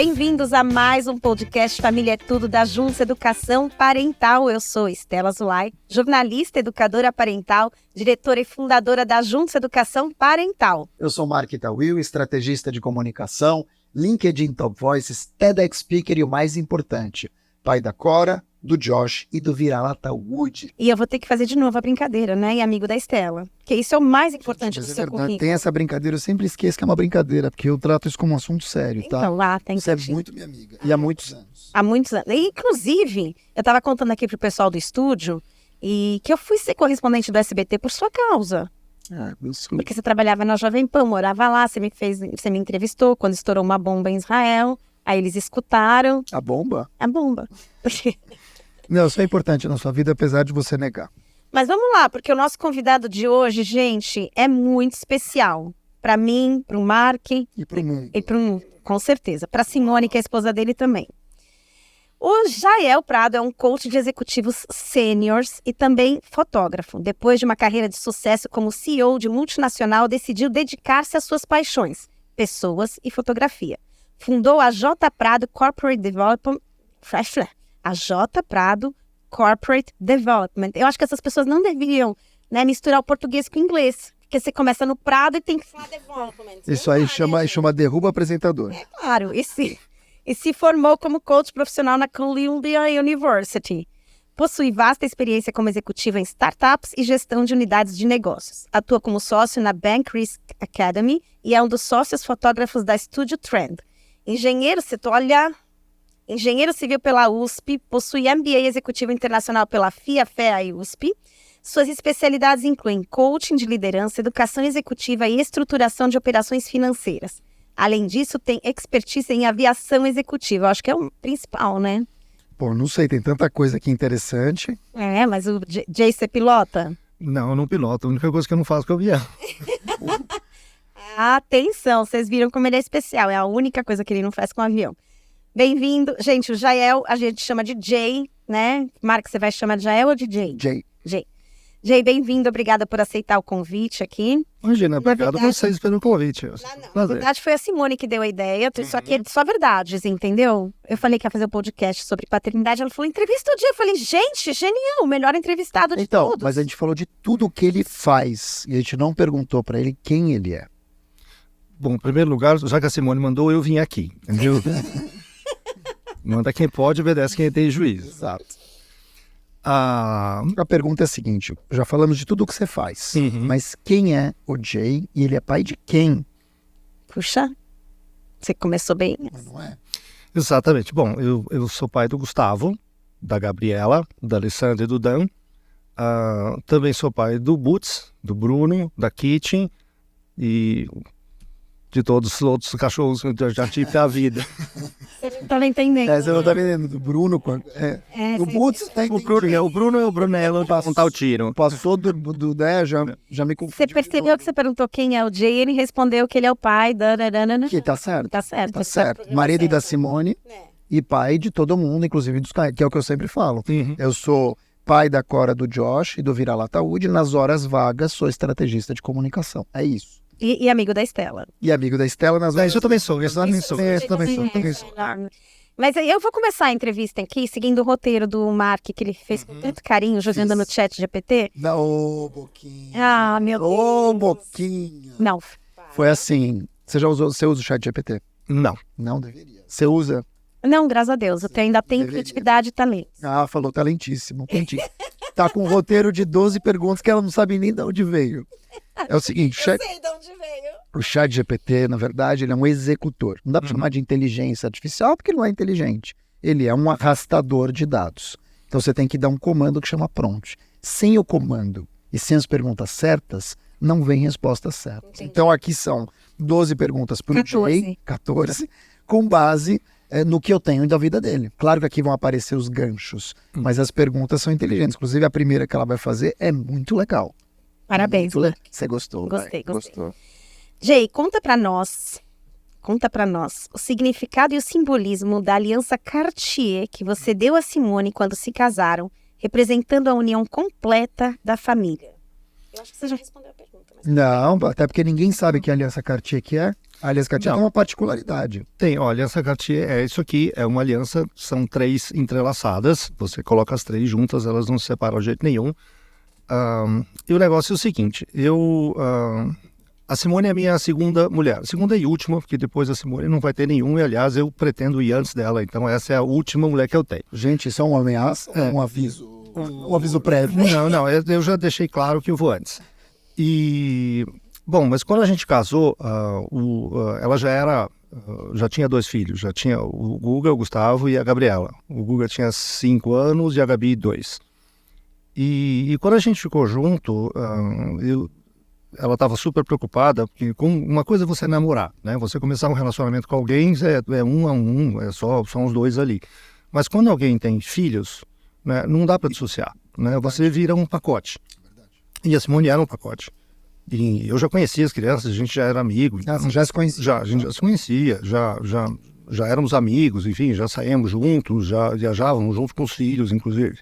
Bem-vindos a mais um podcast Família é Tudo da Juntos Educação Parental. Eu sou Estela Zulay, jornalista, educadora parental, diretora e fundadora da Juntos Educação Parental. Eu sou Mark Tawil, estrategista de comunicação, LinkedIn Top Voices, TEDx Speaker e o mais importante, pai da Cora, do Josh e do Vira-Lata Wood. E eu vou ter que fazer de novo a brincadeira, né? E amigo da Estela. Que isso é o mais importante do seu currículo. Tem essa brincadeira, eu sempre esqueço que é uma brincadeira, porque eu trato isso como um assunto sério, tá? Então lá tem que... Você é muito minha amiga. E há muitos anos. Há muitos anos. E, inclusive, eu estava contando aqui pro pessoal do estúdio e que eu fui ser correspondente do SBT por sua causa. Ah, Porque você trabalhava na Jovem Pan, morava lá, você me entrevistou quando estourou uma bomba em Israel. Aí eles escutaram. A bomba? A bomba. Não, isso é importante na sua vida, apesar de você negar. Mas vamos lá, porque o nosso convidado de hoje, gente, é muito especial. Para mim, para o Mark. E para o mundo. E para o mundo, com certeza. Para Simone, que é a esposa dele também. O Jael Prado é um coach de executivos sêniors e também fotógrafo. Depois de uma carreira de sucesso como CEO de multinacional, decidiu dedicar-se às suas paixões, pessoas e fotografia. Fundou a J. Prado Corporate Development. A J. Prado Corporate Development. Eu acho que essas pessoas não deveriam, né, misturar o português com o inglês. Porque você começa no Prado e tem que falar development. Isso aí chama derruba apresentador. É claro, e se formou como coach profissional na Columbia University. Possui vasta experiência como executiva em startups e gestão de unidades de negócios. Atua como sócio na Bank Risk Academy e é um dos sócios fotógrafos da Studio Trend. Engenheiro civil pela USP, possui MBA executivo internacional pela FIA e USP. Suas especialidades incluem coaching de liderança, educação executiva e estruturação de operações financeiras. Além disso, tem expertise em aviação executiva. Eu acho que é o principal, né? Pô, não sei, tem tanta coisa aqui interessante. É, mas o Jay, você pilota? Não, eu não piloto. A única coisa que eu não faço é o avião. Atenção, vocês viram como ele é especial. É a única coisa que ele não faz com o avião. Bem-vindo. Gente, o Jael a gente chama de Jay, né? Marcos, você vai chamar de Jael ou de Jay? Jay. Jay, bem-vindo. Obrigada por aceitar o convite aqui. Imagina, obrigado a vocês pelo convite. Não. Na verdade, foi a Simone que deu a ideia. Só que é só verdades, entendeu? Eu falei que ia fazer um podcast sobre paternidade. Ela falou, entrevista o dia. Eu falei, gente, genial, o melhor entrevistado de todos. Então, mas a gente falou de tudo o que ele faz. E a gente não perguntou pra ele quem ele é. Bom, em primeiro lugar, já que a Simone mandou, eu vim aqui, entendeu? Manda quem pode, obedece quem tem juízo. Exato. A pergunta é a seguinte, já falamos de tudo o que você faz, mas quem é o Jay e ele é pai de quem? Puxa, você começou bem. Mas não é? Exatamente. Bom, eu sou pai do Gustavo, da Gabriela, da Alessandra e do Dan. Também sou pai do Boots, do Bruno, da Kitchen e de todos os outros cachorros que eu já tive na vida. Você não estava entendendo. Você não tá entendendo, do Bruno, do Boots, tá entendendo. O Bruno é o Brunello para contar o tiro. Passou do né, já me confundi. Você percebeu que você perguntou quem é o Jay e ele respondeu que ele é o pai da... Que tá certo. Tá certo. Tá certo. Marido da Simone e pai de todo mundo, inclusive dos caras, que é o que eu sempre falo. Eu sou pai da Cora, do Josh e do Vira-Lata Wood. Nas horas vagas, sou estrategista de comunicação. É isso. E amigo da Estela. E amigo da Estela nas horas... Isso eu também sou. Mas aí eu vou começar a entrevista aqui, seguindo o roteiro do Mark, que ele fez com tanto carinho, jogando no chat GPT. Ô, Boquinha. Ah, meu Deus. Ô, Boquinha. Não. Você usa o chat GPT? Não. Não deveria. Você usa? Não, graças a Deus. Eu ainda tenho criatividade e talento. Falou talentíssimo. Tá com um roteiro de 12 perguntas que ela não sabe nem de onde veio. É o seguinte, Eu sei de onde veio. O chat GPT, na verdade, ele é um executor. Não dá para chamar de inteligência artificial porque ele não é inteligente. Ele é um arrastador de dados. Então você tem que dar um comando que chama prompt. Sem o comando e sem as perguntas certas, não vem respostas certas. Entendi. Então aqui são 12 perguntas para o Jay, 14, com base no que eu tenho da vida dele. Claro que aqui vão aparecer os ganchos, mas as perguntas são inteligentes. Inclusive a primeira que ela vai fazer é muito legal. Parabéns. Você gostou? Gostei. Jay, conta pra nós o significado e o simbolismo da aliança Cartier que você deu a Simone quando se casaram, representando a união completa da família. Eu acho que você já respondeu a pergunta. Mas... Não, até porque ninguém sabe que aliança Cartier que é. A Aliança Cartier tem uma particularidade. Tem, olha, a Aliança Cartier isso aqui, é uma aliança, são 3 entrelaçadas, você coloca as 3 juntas, elas não se separam de jeito nenhum. E o negócio é o seguinte, a Simone é a minha segunda mulher, segunda e última, porque depois da Simone não vai ter nenhum, e aliás eu pretendo ir antes dela, então essa é a última mulher que eu tenho. Gente, isso é uma ameaça ou um aviso? Um aviso prévio? Não, eu já deixei claro que eu vou antes. Bom, mas quando a gente casou, ela já tinha 2 filhos, já tinha o Guga, o Gustavo e a Gabriela. O Guga tinha 5 anos e a Gabi 2. E quando a gente ficou junto, ela estava super preocupada, porque uma coisa é você namorar, né? Você começar um relacionamento com alguém, é 1 a 1, são os 2 ali. Mas quando alguém tem filhos, né, não dá para dissociar, né? Você vira um pacote. E a Simone era um pacote. E eu já conhecia as crianças, a gente já era amigo. Você já se conhecia? A gente já se conhecia, já éramos amigos, enfim, já saímos juntos, já viajávamos juntos com os filhos, inclusive.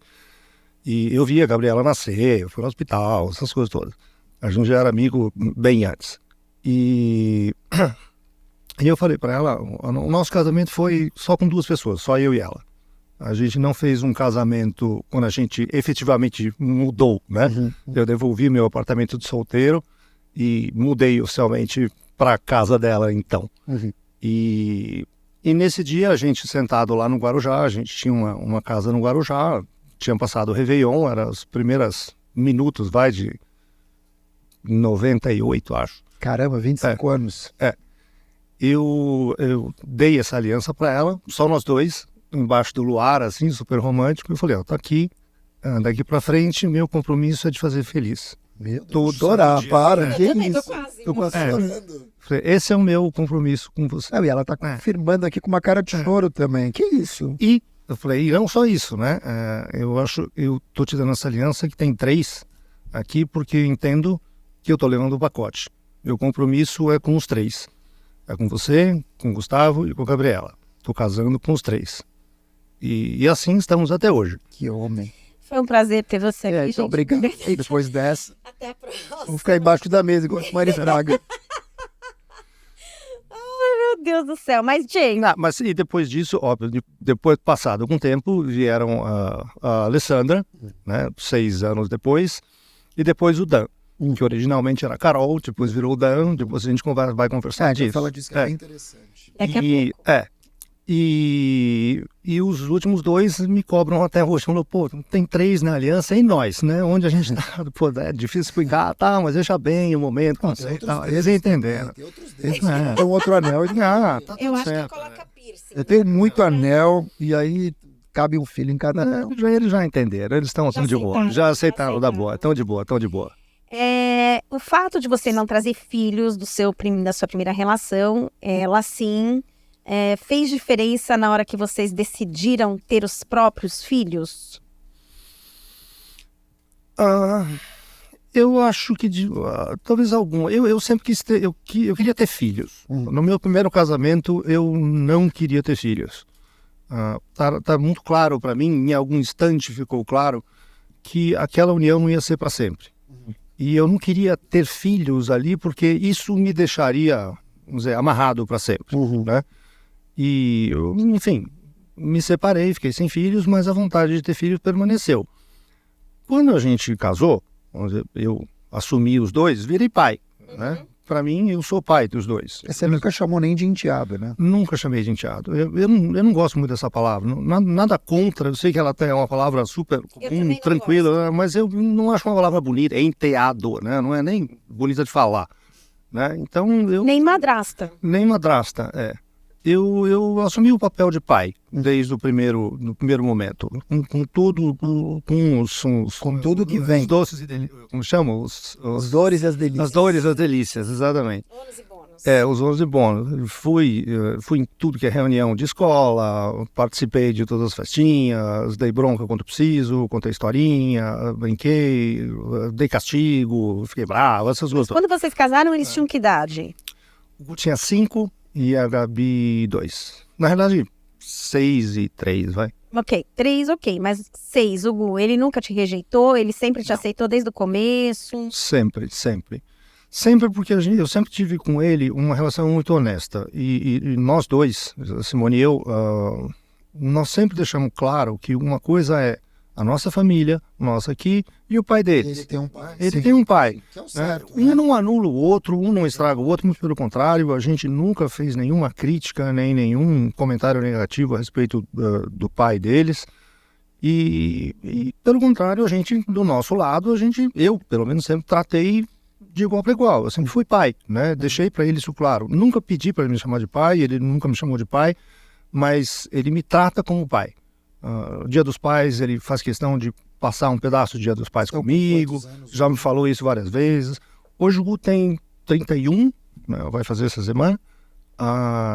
E eu via a Gabriela nascer, eu fui no hospital, essas coisas todas. A gente já era amigo bem antes. E eu falei para ela, o nosso casamento foi só com 2 pessoas, só eu e ela. A gente não fez um casamento quando a gente efetivamente mudou, né? Eu devolvi meu apartamento de solteiro e mudei oficialmente para a casa dela, então. E nesse dia, a gente sentado lá no Guarujá, a gente tinha uma casa no Guarujá, tinha passado o Réveillon, eram os primeiros minutos, de 98, acho. Caramba, 25 anos. Eu dei essa aliança para ela, só nós 2, embaixo do luar, assim, super romântico. Eu falei, tá aqui, daqui para frente, meu compromisso é de fazer feliz. Meu Deus, para, que isso? Tô quase chorando. Esse é o meu compromisso com você. E ela tá confirmando aqui com uma cara de choro também. Que isso? E eu falei, e não só isso, né? Eu tô te dando essa aliança que tem 3 aqui, porque eu entendo que eu tô levando o pacote. Meu compromisso é com os 3. É com você, com o Gustavo e com a Gabriela. Tô casando com os 3. E assim estamos até hoje. Que homem. Foi um prazer ter você aqui, gente. Obrigado. E depois dessa, Até a próxima. vou ficar embaixo da mesa igual a Maria Braga. Meu Deus do céu. Mas, Jane... Mas e depois disso, óbvio, depois passado algum tempo, vieram a Alessandra, né, 6 anos depois, e depois o Dan, que originalmente era a Carol, depois virou o Dan, depois a gente vai conversar disso. Fala disso que é bem interessante. Daqui a pouco. E os últimos 2 me cobram até hoje. Falou, tem 3 na aliança e nós, né? Onde a gente tá, é difícil explicar, mas deixa bem o momento, eles entenderam. Tem outros dedos. Tem outro anel. Tá Eu acho certo, que coloca piercing. Eu tenho muito anel e aí cabe um filho em cada anel. Eles já entenderam, eles estão de boa. Já aceitaram da boa, estão de boa. O fato de você não trazer filhos da sua primeira relação, ela sim... fez diferença na hora que vocês decidiram ter os próprios filhos? Eu acho que talvez algum. Eu sempre quis ter, eu queria ter filhos. No meu primeiro casamento eu não queria ter filhos. Tá muito claro para mim, em algum instante ficou claro que aquela união não ia ser para sempre. E eu não queria ter filhos ali porque isso me deixaria, vamos dizer, amarrado para sempre, né? E, enfim, me separei, fiquei sem filhos, mas a vontade de ter filhos permaneceu. Quando a gente casou, eu assumi os 2, virei pai, né? Para mim, eu sou pai dos 2. Você nunca chamou nem de enteado, né? Nunca chamei de enteado. Eu não gosto muito dessa palavra. Nada contra, eu sei que ela é uma palavra super comum, tranquila, mas eu não acho uma palavra bonita. É enteado, né? Não é nem bonita de falar, né? Então, Nem madrasta. Nem madrasta, Eu assumi o papel de pai desde o primeiro momento, com tudo, com tudo que vem. Os doces e delícias, como chama? Os dores e as delícias. As dores e as delícias, exatamente. Ônus e bônus. Os ônus e bônus. Fui em tudo que é reunião de escola, participei de todas as festinhas, dei bronca quando preciso, contei historinha, brinquei, dei castigo, fiquei bravo, essas coisas. Quando vocês casaram, eles tinham que idade? O Gu tinha 5 e a Gabi 2. Na realidade, 6 e 3, vai. Ok, 3, ok. Mas 6, o Gu, ele nunca te rejeitou? Ele sempre te aceitou desde o começo? Sempre, sempre. Sempre porque eu sempre tive com ele uma relação muito honesta. E nós dois, a Simone e eu, nós sempre deixamos claro que uma coisa é a nossa família, nós aqui, e o pai deles. Ele tem um pai. Ele tem um pai. Que é o Né? certo, Um não anula o outro, um não estraga o outro, muito pelo contrário, a gente nunca fez nenhuma crítica, nem nenhum comentário negativo a respeito do pai deles. E pelo contrário, a gente, do nosso lado, eu pelo menos sempre tratei de igual para igual. Eu sempre fui pai, né? Deixei para ele isso claro. Nunca pedi para ele me chamar de pai, ele nunca me chamou de pai, mas ele me trata como pai. Dia dos Pais, ele faz questão de passar um pedaço do Dia dos Pais comigo, já me falou isso várias vezes. Hoje o Gu tem 31, né, vai fazer essa semana,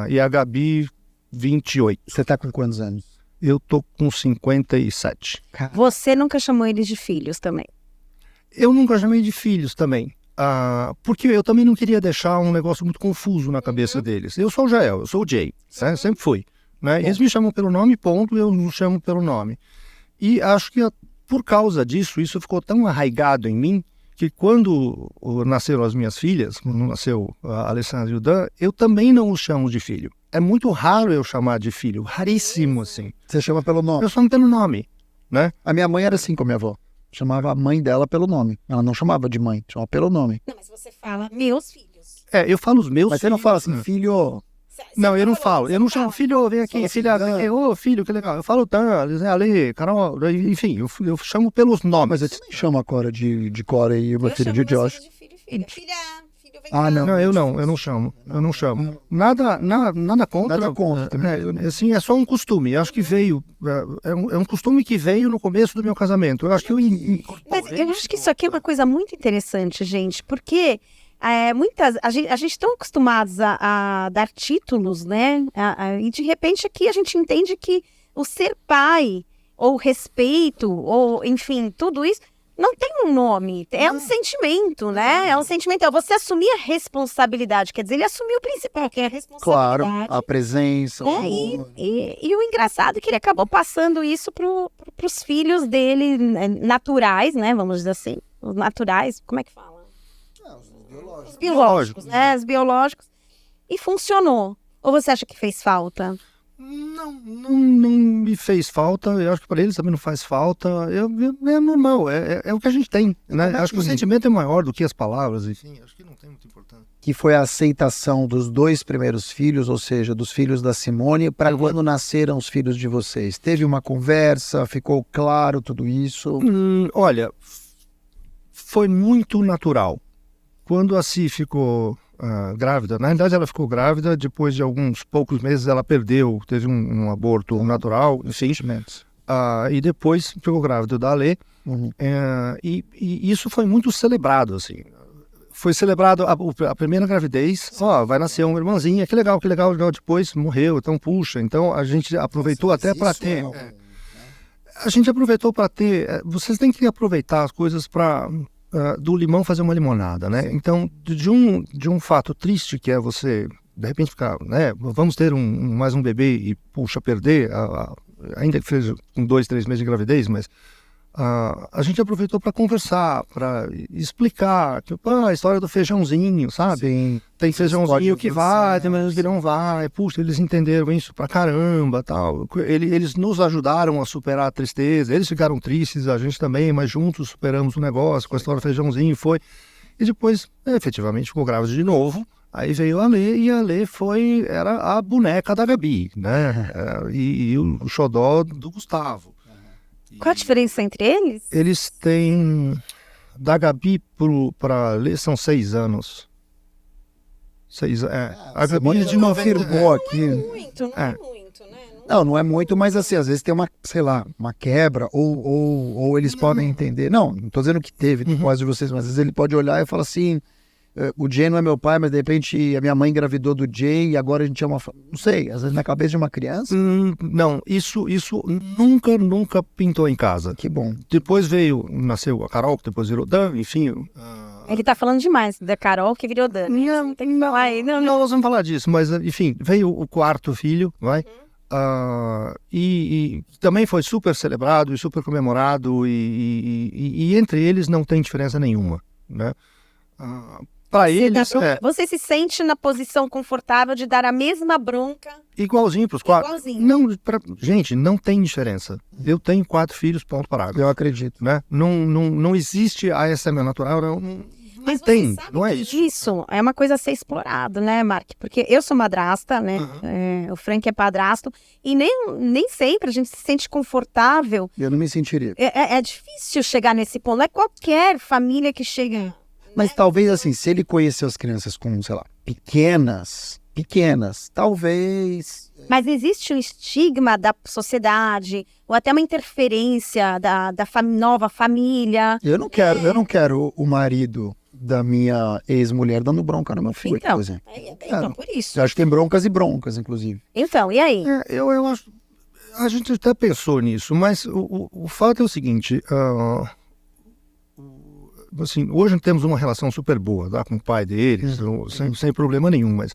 e a Gabi 28. Você tá com quantos anos? Eu tô com 57. Você nunca chamou eles de filhos também? Eu nunca chamei de filhos também, porque eu também não queria deixar um negócio muito confuso na cabeça deles. Eu sou o Jael, eu sou o Jay, né? Sempre fui. Né? Eles me chamam pelo nome, ponto, eu não chamo pelo nome. E acho que por causa disso, isso ficou tão arraigado em mim, que quando nasceram as minhas filhas, quando nasceu a Alessandra e o Dan, eu também não os chamo de filho. É muito raro eu chamar de filho, raríssimo assim. Você chama pelo nome? Eu chamo pelo nome, né? A minha mãe era assim com a minha avó. Chamava a mãe dela pelo nome. Ela não chamava de mãe, chamava pelo nome. Não, mas você fala meus filhos. Eu falo os meus Mas você não filhos, fala assim, né? filho... Não, eu não falo. Eu não chamo filho, vem aqui, filha, ô filho, que legal. Eu falo Dan, Ale, Carol, enfim, eu chamo pelos nomes. Mas você nem chama a Cora de Cora e o meu filho de Josh. De filho, filha. Filho, vem Ah, cá. não. Não, eu não chamo. Eu não chamo. Nada contra. Nada contra. Assim, é só um costume. Acho que veio. É um costume que veio no começo do meu casamento. Eu acho que eu Mas eu acho que isso aqui é uma coisa muito interessante, gente, porque a gente tão acostumados a dar títulos, né? E de repente aqui a gente entende que o ser pai, ou respeito, ou enfim, tudo isso, não tem um nome, é um sentimento, né? É um sentimento, é você assumir a responsabilidade, quer dizer, ele assumiu o principal, que é a Claro, responsabilidade. a presença. Né? E o engraçado é que ele acabou passando isso pros filhos dele, naturais, né? Vamos dizer assim, os naturais, como é que fala? Os biológicos, né? Os biológicos. E funcionou. Ou você acha que fez falta? Não me fez falta. Eu acho que para eles também não faz falta. É normal, é o que a gente tem, né? Acho que o sentimento é maior do que as palavras, enfim. Acho que não tem muita importância. Que foi a aceitação dos 2 primeiros filhos, ou seja, dos filhos da Simone, para quando nasceram os filhos de vocês. Teve uma conversa, ficou claro tudo isso? Olha, foi muito natural. Quando a Si ficou grávida, na realidade ela ficou grávida, depois de alguns poucos meses ela teve um aborto natural, enfim, e depois ficou grávida da Ale, e isso foi muito celebrado, assim. Foi celebrado a primeira gravidez, vai nascer uma irmãzinha, que legal, depois morreu, então puxa, então a gente aproveitou até para ter... A gente aproveitou para ter... Vocês têm que aproveitar as coisas para... do limão fazer uma limonada, né? Então, de um fato triste que é você, de repente, ficar, né? Vamos ter mais um bebê e, puxa, perder, ainda que seja com 2, 3 meses de gravidez, mas a gente aproveitou para conversar, para explicar, tipo, a história do feijãozinho, sabe? Sim. Tem feijãozinho que vai, tem feijãozinho que não vai, puxa, eles entenderam isso pra caramba, tal. Eles nos ajudaram a superar a tristeza, eles ficaram tristes, a gente também, mas juntos superamos o negócio com a história do feijãozinho, foi. E depois, efetivamente, ficou grávida de novo, aí veio a Lê, e a Lê era a boneca da Gabi, né? E o xodó do Gustavo. Qual a diferença entre eles? Eles têm, da Gabi para Lê, são 6 anos. 6 anos. A Gabi é de 90. Afirmou aqui. Não é muito, né? Não é muito, mas assim, às vezes tem uma, sei lá, uma quebra, ou eles podem entender. Não tô dizendo que teve depois de vocês, mas às vezes ele pode olhar e falar assim, o Jay não é meu pai, mas de repente a minha mãe engravidou do Jay e agora a gente é uma... Não sei, às vezes na cabeça de uma criança. Não, isso nunca pintou em casa. Que bom. Depois nasceu a Carol, que depois virou Dan, enfim... Ele tá falando demais da Carol que virou Dani. Não, tem que falar aí. Não. Nós vamos falar disso, mas enfim, veio o 4º filho, vai? E também foi super celebrado e super comemorado e entre eles não tem diferença nenhuma, né? Para eles, Você se sente na posição confortável de dar a mesma bronca? igualzinho para os 4. Igualzinho. Não, gente, não tem diferença. Eu tenho 4 filhos, ponto parágrafo. Eu acredito. Né? Não existe a ASMR natural, não tem, não é isso. Isso é uma coisa a ser explorado, né, Mark? Porque eu sou madrasta, né? O Frank é padrasto. E nem sempre a gente se sente confortável. Eu não me sentiria. É difícil chegar nesse ponto. Não é qualquer família que chega... Mas talvez assim, se ele conheceu as crianças como, sei lá, pequenas, talvez... Mas existe um estigma da sociedade, ou até uma interferência da nova família. Eu não quero o marido da minha ex-mulher dando bronca no meu filho, Então, por exemplo. Então, por isso. Eu acho que tem broncas e broncas, inclusive. Então, e aí? Eu acho. A gente até pensou nisso, mas o fato é o seguinte. Assim, hoje temos uma relação super boa, tá, com o pai deles, sem problema nenhum, mas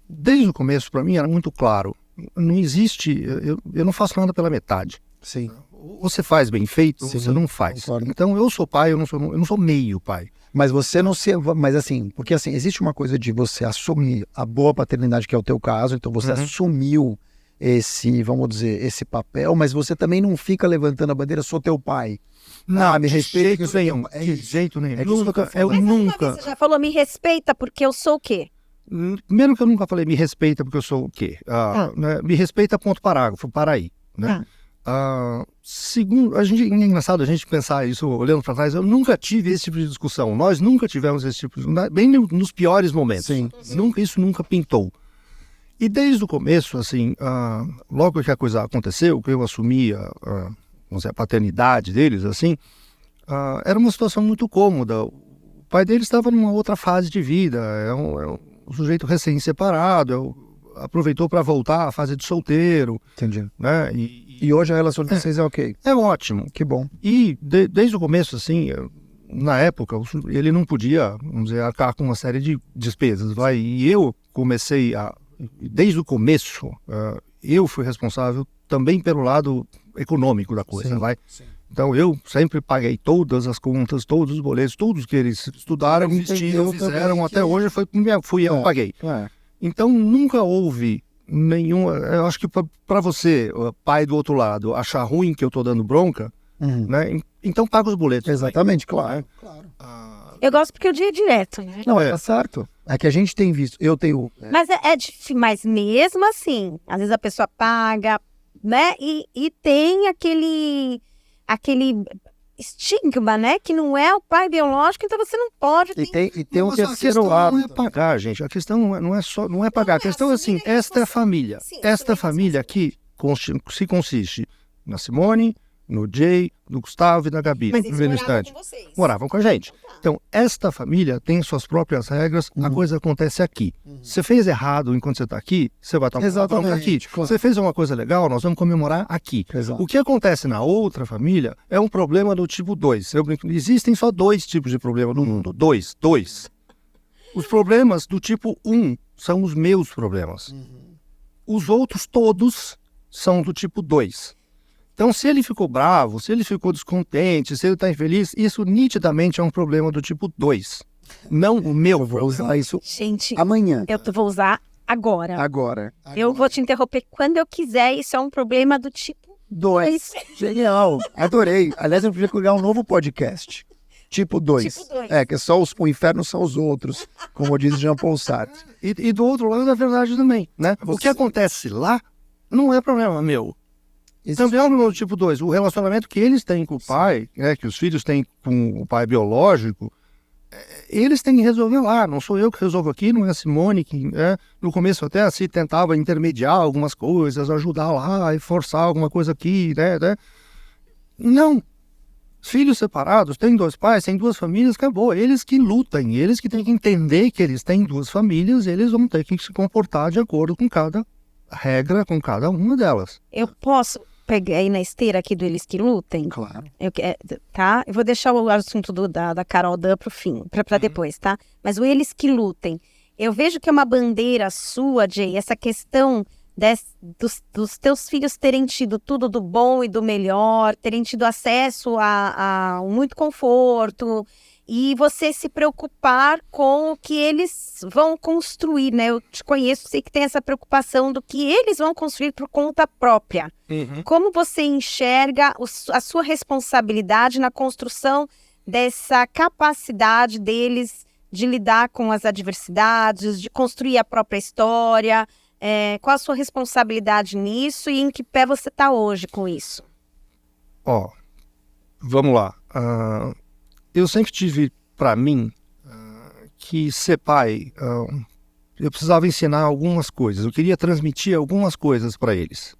desde o começo, para mim, era muito claro. Não existe. Eu não faço nada pela metade. Sim. Você faz bem feito, Sim, você não faz. concordo. Então, eu sou pai, eu não sou meio pai. Mas você não se... Mas assim, porque assim, existe uma coisa de você assumir a boa paternidade, que é o teu caso, então você assumiu esse, vamos dizer, esse papel, mas você também não fica levantando a bandeira, sou teu pai. Não, me respeita que eu sou nenhum. teu pai. De jeito nenhum. É disso que eu tô Eu falando. nunca. Você já falou, me respeita porque eu sou o quê? Primeiro que eu nunca falei, me respeita porque eu sou o quê? Né, me respeita, ponto parágrafo, para aí. Né? Segundo, é engraçado a gente pensar isso olhando para trás, eu nunca tive esse tipo de discussão. Nós nunca tivemos esse tipo de... Bem nos piores momentos. Sim. Isso nunca pintou. E desde o começo, assim, logo que a coisa aconteceu, que eu assumi vamos dizer, a paternidade deles, assim, era uma situação muito cômoda. O pai deles estava numa outra fase de vida, é um sujeito recém-separado, aproveitou para voltar à fase de solteiro. Entendi. Né? E hoje a relação de vocês é ok. É ótimo. Que bom. E desde o começo, assim, na época, ele não podia, vamos dizer, arcar com uma série de despesas. E eu comecei desde o começo, eu fui responsável também pelo lado econômico da coisa. Sim. Então eu sempre paguei todas as contas, todos os boletos, todos que eles estudaram, investiram, fizeram, até hoje fui eu que paguei. Então nunca houve nenhum... Eu acho que para você, pai do outro lado, achar ruim que eu tô dando bronca, né? Então paga os boletos. Exatamente, claro. Eu gosto porque o dia é direto, né? Não, tá certo. É que a gente tem visto, eu tenho... Mas é difícil, mas mesmo assim, às vezes a pessoa paga, né? E tem aquele estigma, né? Que não é o pai biológico, então você não pode... E tem um terceiro lado. lado. Não é pagar, gente. A questão não é pagar. A questão é assim, esta é a família. Sim, Esta família aqui se consiste na Simone, no Jay, no Gustavo e na Gabi. Mas eles no moravam instante. com vocês. Moravam com a gente. Então, esta família tem suas próprias regras, a coisa acontece aqui. Você fez errado enquanto você está aqui, você vai estar Exatamente, aqui. claro. Você fez uma coisa legal, nós vamos comemorar aqui. Exato. O que acontece na outra família é um problema do tipo 2. Existem só 2 tipos de problema no mundo. Dois. Os problemas do tipo 1 são os meus problemas. Os outros todos são do tipo 2. Então, se ele ficou bravo, se ele ficou descontente, se ele está infeliz, isso nitidamente é um problema do tipo 2. Não o meu. Eu vou usar isso Gente, amanhã. eu vou usar agora. Agora. Eu vou te interromper quando eu quiser. Isso é um problema do tipo 2. Genial. Adorei. Aliás, eu podia criar um novo podcast. Tipo 2. Tipo 2. É, que é só o inferno são os outros, como diz Jean-Paul Sartre. E do outro lado é verdade também, né? O que acontece lá não é problema meu. Também é um problema do tipo 2. O relacionamento que eles têm com o pai, que os filhos têm com o pai biológico, eles têm que resolver lá. Não sou eu que resolvo aqui, não é a Simone que, no começo até assim, tentava intermediar algumas coisas, ajudar lá e forçar alguma coisa aqui, né? Não. Filhos separados, têm 2 pais, têm 2 famílias, acabou. Eles que lutem, eles que têm que entender que eles têm 2 famílias, eles vão ter que se comportar de acordo com cada regra, com cada uma delas. Eu posso pegar aí na esteira aqui do Eles que Lutem? Claro. Tá? Eu vou deixar o assunto da Carol Dan pro fim, pra depois, tá? Mas o Eles que Lutem, eu vejo que é uma bandeira sua, Jay, essa questão dos teus filhos terem tido tudo do bom e do melhor, terem tido acesso a muito conforto e você se preocupar com o que eles vão construir, né? Eu te conheço, sei que tem essa preocupação do que eles vão construir por conta própria. Como você enxerga a sua responsabilidade na construção dessa capacidade deles de lidar com as adversidades, de construir a própria história? Qual a sua responsabilidade nisso e em que pé você está hoje com isso? Vamos lá. Eu sempre tive para mim que ser pai, eu precisava ensinar algumas coisas, eu queria transmitir algumas coisas para eles.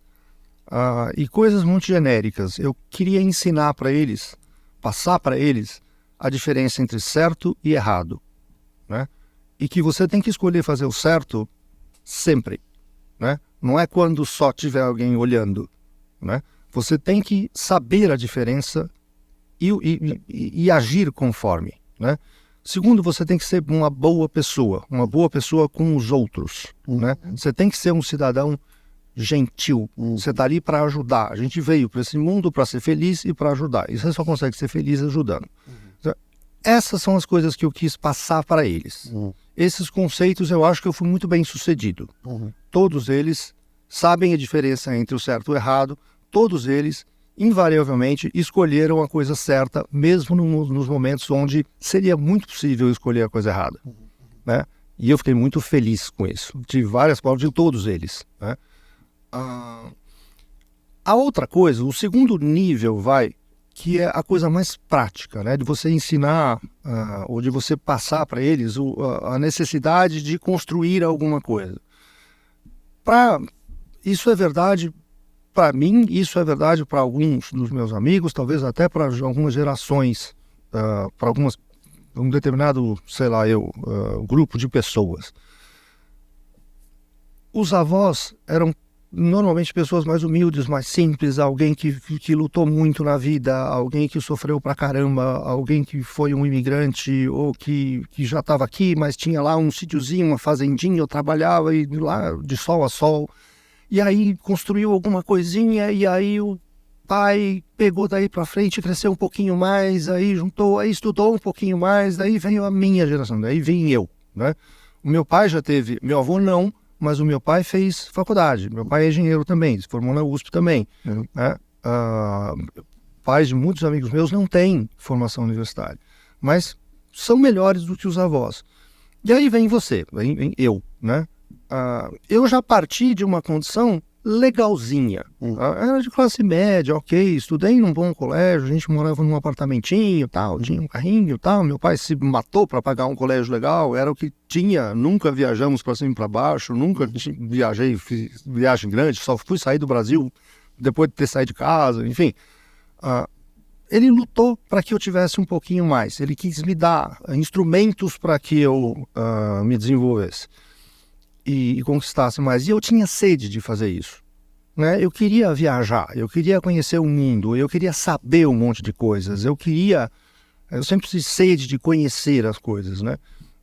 E coisas muito genéricas. Eu queria ensinar para eles, passar para eles a diferença entre certo e errado, né? E que você tem que escolher fazer o certo sempre, né? Não é quando só tiver alguém olhando, né? Você tem que saber a diferença e agir conforme, né? Segundo, você tem que ser uma boa pessoa com os outros, né? Você tem que ser um cidadão gentil. Você está ali para ajudar. A gente veio para esse mundo para ser feliz e para ajudar. E você só consegue ser feliz ajudando. Então, essas são as coisas que eu quis passar para eles. Esses conceitos eu acho que eu fui muito bem sucedido. Todos eles sabem a diferença entre o certo e o errado. Todos eles invariavelmente escolheram a coisa certa, mesmo nos momentos onde seria muito possível escolher a coisa errada, né? E eu fiquei muito feliz com isso. Tive várias provas de todos eles, né? A outra coisa, o segundo nível que é a coisa mais prática, né? De você ensinar ou de você passar para eles a necessidade de construir alguma coisa. Isso é verdade para mim, isso é verdade para alguns dos meus amigos, talvez até para algumas gerações, para um determinado, grupo de pessoas. Os avós eram normalmente pessoas mais humildes, mais simples, alguém que lutou muito na vida, alguém que sofreu pra caramba, alguém que foi um imigrante ou que já estava aqui, mas tinha lá um sítiozinho, uma fazendinha, eu trabalhava e lá de sol a sol. E aí construiu alguma coisinha e aí o pai pegou daí para frente, cresceu um pouquinho mais, aí juntou, aí estudou um pouquinho mais, daí veio a minha geração, daí vim eu, né? O meu pai já teve, meu avô não, mas o meu pai fez faculdade, meu pai é engenheiro também, se formou na USP também, né? Pais de muitos amigos meus não têm formação universitária, mas são melhores do que os avós. E aí vem você, vem eu, né? Eu já parti de uma condição legalzinha. Era de classe média, ok, estudei num bom colégio, a gente morava num apartamentinho, tal, tinha um carrinho, tal. Meu pai se matou para pagar um colégio legal, era o que tinha. Nunca viajamos para cima e para baixo, nunca fiz viagem grande, só fui sair do Brasil depois de ter saído de casa, enfim. Ele lutou para que eu tivesse um pouquinho mais, ele quis me dar instrumentos para que eu me desenvolvesse e conquistasse mais. E eu tinha sede de fazer isso, né? Eu queria viajar, eu queria conhecer o mundo, eu queria saber um monte de coisas, eu sempre tive sede de conhecer as coisas, né?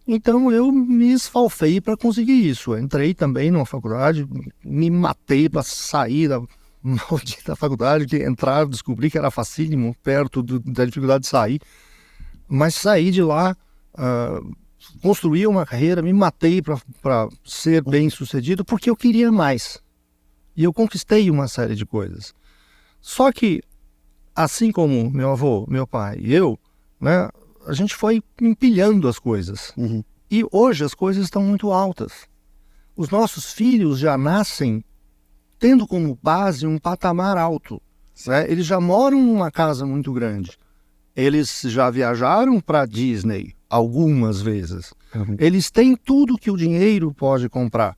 Então eu me esfalfei para conseguir isso. Eu entrei também numa faculdade, me matei para sair da maldita faculdade, descobri que era facílimo, perto da dificuldade de sair, mas saí de lá, construí uma carreira, me matei para ser bem sucedido, porque eu queria mais. E eu conquistei uma série de coisas. Só que, assim como meu avô, meu pai e eu, né, a gente foi empilhando as coisas. E hoje as coisas estão muito altas. Os nossos filhos já nascem tendo como base um patamar alto, né? Eles já moram numa casa muito grande. Eles já viajaram para Disney algumas vezes. Eles têm tudo que o dinheiro pode comprar.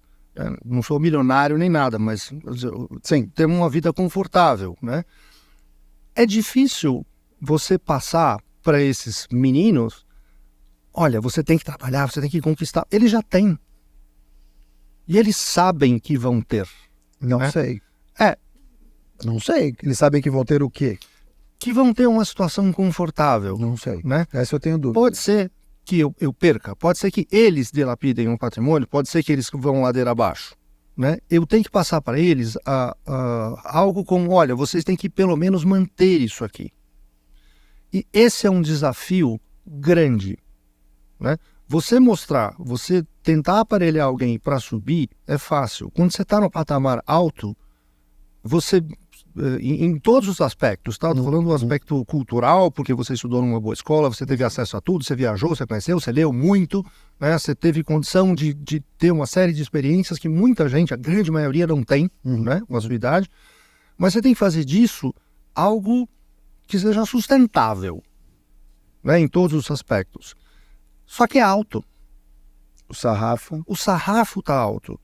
Não sou milionário nem nada, mas sim, temos uma vida confortável, né? É difícil você passar para esses meninos, olha, você tem que trabalhar, você tem que conquistar. Eles já têm. E eles sabem que vão ter. Não sei. Não sei. Eles sabem que vão ter o quê? Que vão ter uma situação confortável. Não sei. Né? Essa eu tenho dúvida. Pode ser que eu perca, pode ser que eles dilapidem um patrimônio, pode ser que eles vão ladeira abaixo. Né? Eu tenho que passar para eles algo como, olha, vocês têm que pelo menos manter isso aqui. E esse é um desafio grande, né? Você tentar aparelhar alguém para subir é fácil. Quando você está no patamar alto, você, em todos os aspectos, tá? Estou falando do aspecto cultural, porque você estudou numa boa escola, você teve acesso a tudo, você viajou, você conheceu, você leu muito, né? Você teve condição de ter uma série de experiências que muita gente, a grande maioria, não tem, né? Com a sua idade. Mas você tem que fazer disso algo que seja sustentável, né? Em todos os aspectos. Só que é alto. O sarrafo está alto.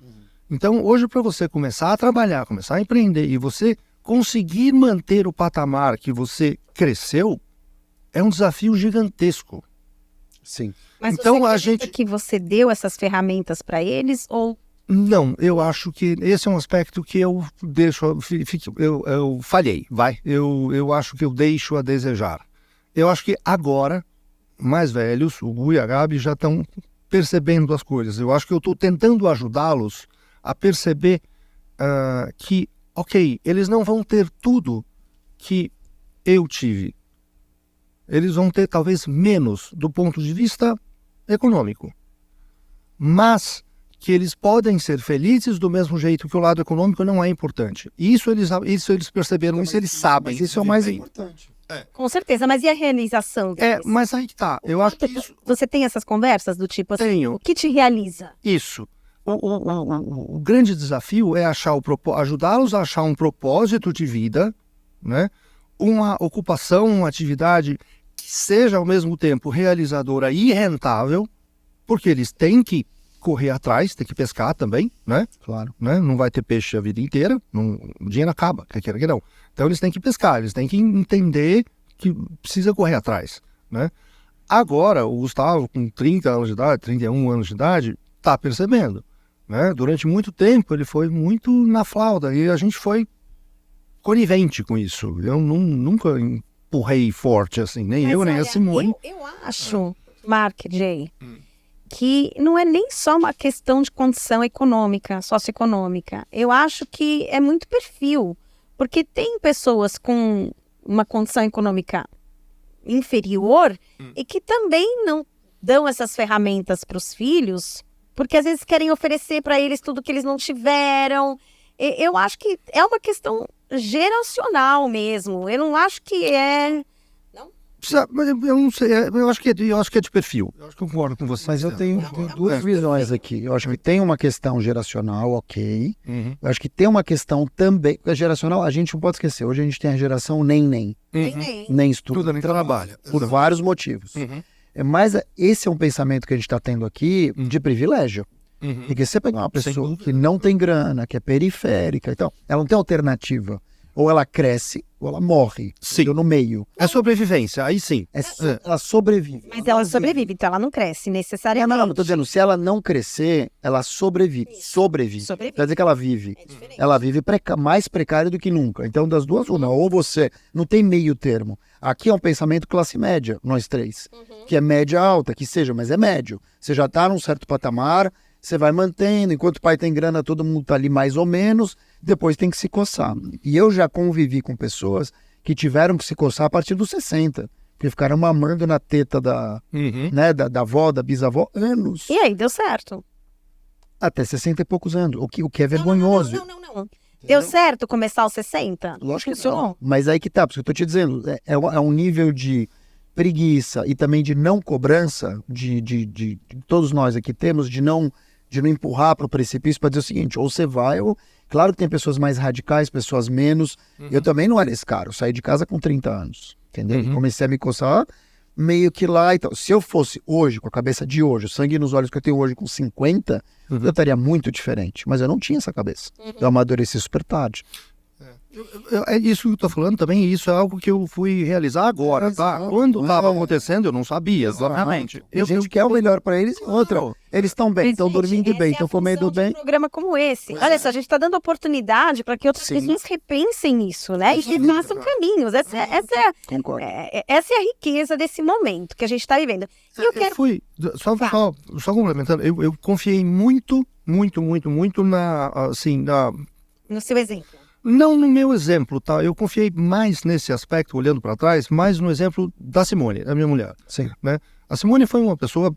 Então, hoje, para você começar a trabalhar, começar a empreender e você conseguir manter o patamar que você cresceu, é um desafio gigantesco. Sim. Mas então, você a acredita gente... que você deu essas ferramentas para eles ou... Não, eu acho que esse é um aspecto que eu deixo, eu falhei, vai. Eu acho que eu deixo a desejar. Eu acho que agora, mais velhos, o Gu e a Gabi já estão percebendo as coisas. Eu acho que eu estou tentando ajudá-los a perceber que, ok, eles não vão ter tudo que eu tive. Eles vão ter talvez menos do ponto de vista econômico. Mas que eles podem ser felizes do mesmo jeito, que o lado econômico não é importante. Isso eles perceberam, isso eles sabem. Mas isso é o mais importante. Com certeza, mas e a realização deles? Mas aí que tá. Eu acho que isso... Você tem essas conversas do tipo assim, Tenho. o que te realiza? Isso. O grande desafio é ajudá-los a achar um propósito de vida, né? Uma ocupação, uma atividade que seja ao mesmo tempo realizadora e rentável, porque eles têm que correr atrás, tem que pescar também, né? Claro. Né? Não vai ter peixe a vida inteira, o dinheiro acaba, quer queira que não. Então eles têm que pescar, eles têm que entender que precisa correr atrás, né? Agora, o Gustavo, com 30 anos de idade, 31 anos de idade, está percebendo, né? Durante muito tempo ele foi muito na flauta e a gente foi conivente com isso. Eu nunca empurrei forte assim, nem Mas eu, nem olha, a Simone. Eu acho, Mark J., que não é nem só uma questão de condição econômica, socioeconômica. Eu acho que é muito perfil, porque tem pessoas com uma condição econômica inferior e que também não dão essas ferramentas para os filhos, porque às vezes querem oferecer para eles tudo que eles não tiveram. Eu acho que é uma questão geracional mesmo. Eu não acho que é... Mas eu não sei, eu acho que é de perfil. Eu acho que eu concordo com você. Mas eu tenho duas visões aqui. Eu acho que tem uma questão geracional, ok. Eu acho que tem uma questão também... Porque a geracional, a gente não pode esquecer. Hoje a gente tem a geração nem. Nem estuda, nem trabalha. Por vários motivos. Mas esse é um pensamento que a gente está tendo aqui de privilégio. Porque você pegar uma pessoa que não tem grana, que é periférica, então, ela não tem alternativa. Ou ela cresce, ou ela morre. Sim. No meio. É sobrevivência, aí sim. Ela sobrevive. Mas ela sobrevive, então ela não cresce necessariamente. Não, estou dizendo, se ela não crescer, ela sobrevive. Sobrevive. Quer dizer que ela vive. Ela vive mais precária do que nunca. Então, das duas, uma. Ou você não tem meio termo. Aqui é um pensamento classe média, nós três. Que é média alta, que seja, mas é médio. Você já está num certo patamar, você vai mantendo. Enquanto o pai tem grana, todo mundo está ali mais ou menos. Depois tem que se coçar. E eu já convivi com pessoas que tiveram que se coçar a partir dos 60. Porque ficaram mamando na teta da avó, da bisavó, anos. E aí, deu certo. Até 60 e poucos anos. O que é vergonhoso. Não. Deu certo começar aos 60? Lógico que não. Mas aí que tá, porque eu tô te dizendo, é um nível de preguiça e também de não cobrança, de todos nós aqui temos, de não empurrar para o precipício para dizer o seguinte, ou você vai, ou... Claro que tem pessoas mais radicais, pessoas menos. Eu também não era esse cara, eu saí de casa com 30 anos, entendeu? Comecei a me coçar meio que lá. Então, se eu fosse hoje, com a cabeça de hoje, o sangue nos olhos que eu tenho hoje com 50, eu estaria muito diferente. Mas eu não tinha essa cabeça. Eu amadureci super tarde. É isso que eu tô falando também, isso é algo que eu fui realizar agora, tá? Quando estava acontecendo, eu não sabia, exatamente. A gente quer o melhor para eles e outra. Eles estão bem, estão dormindo bem, estão comendo bem. Um programa como esse. Olha só, a gente está dando oportunidade para que outras pessoas repensem isso, né? E que façam caminhos. Essa é a riqueza desse momento que a gente está vivendo. E eu quero... Só complementando, eu confiei muito no seu exemplo. Não no meu exemplo, tá? Eu confiei mais nesse aspecto, olhando para trás, mais no exemplo da Simone, da minha mulher. Sim. Né? A Simone foi uma pessoa,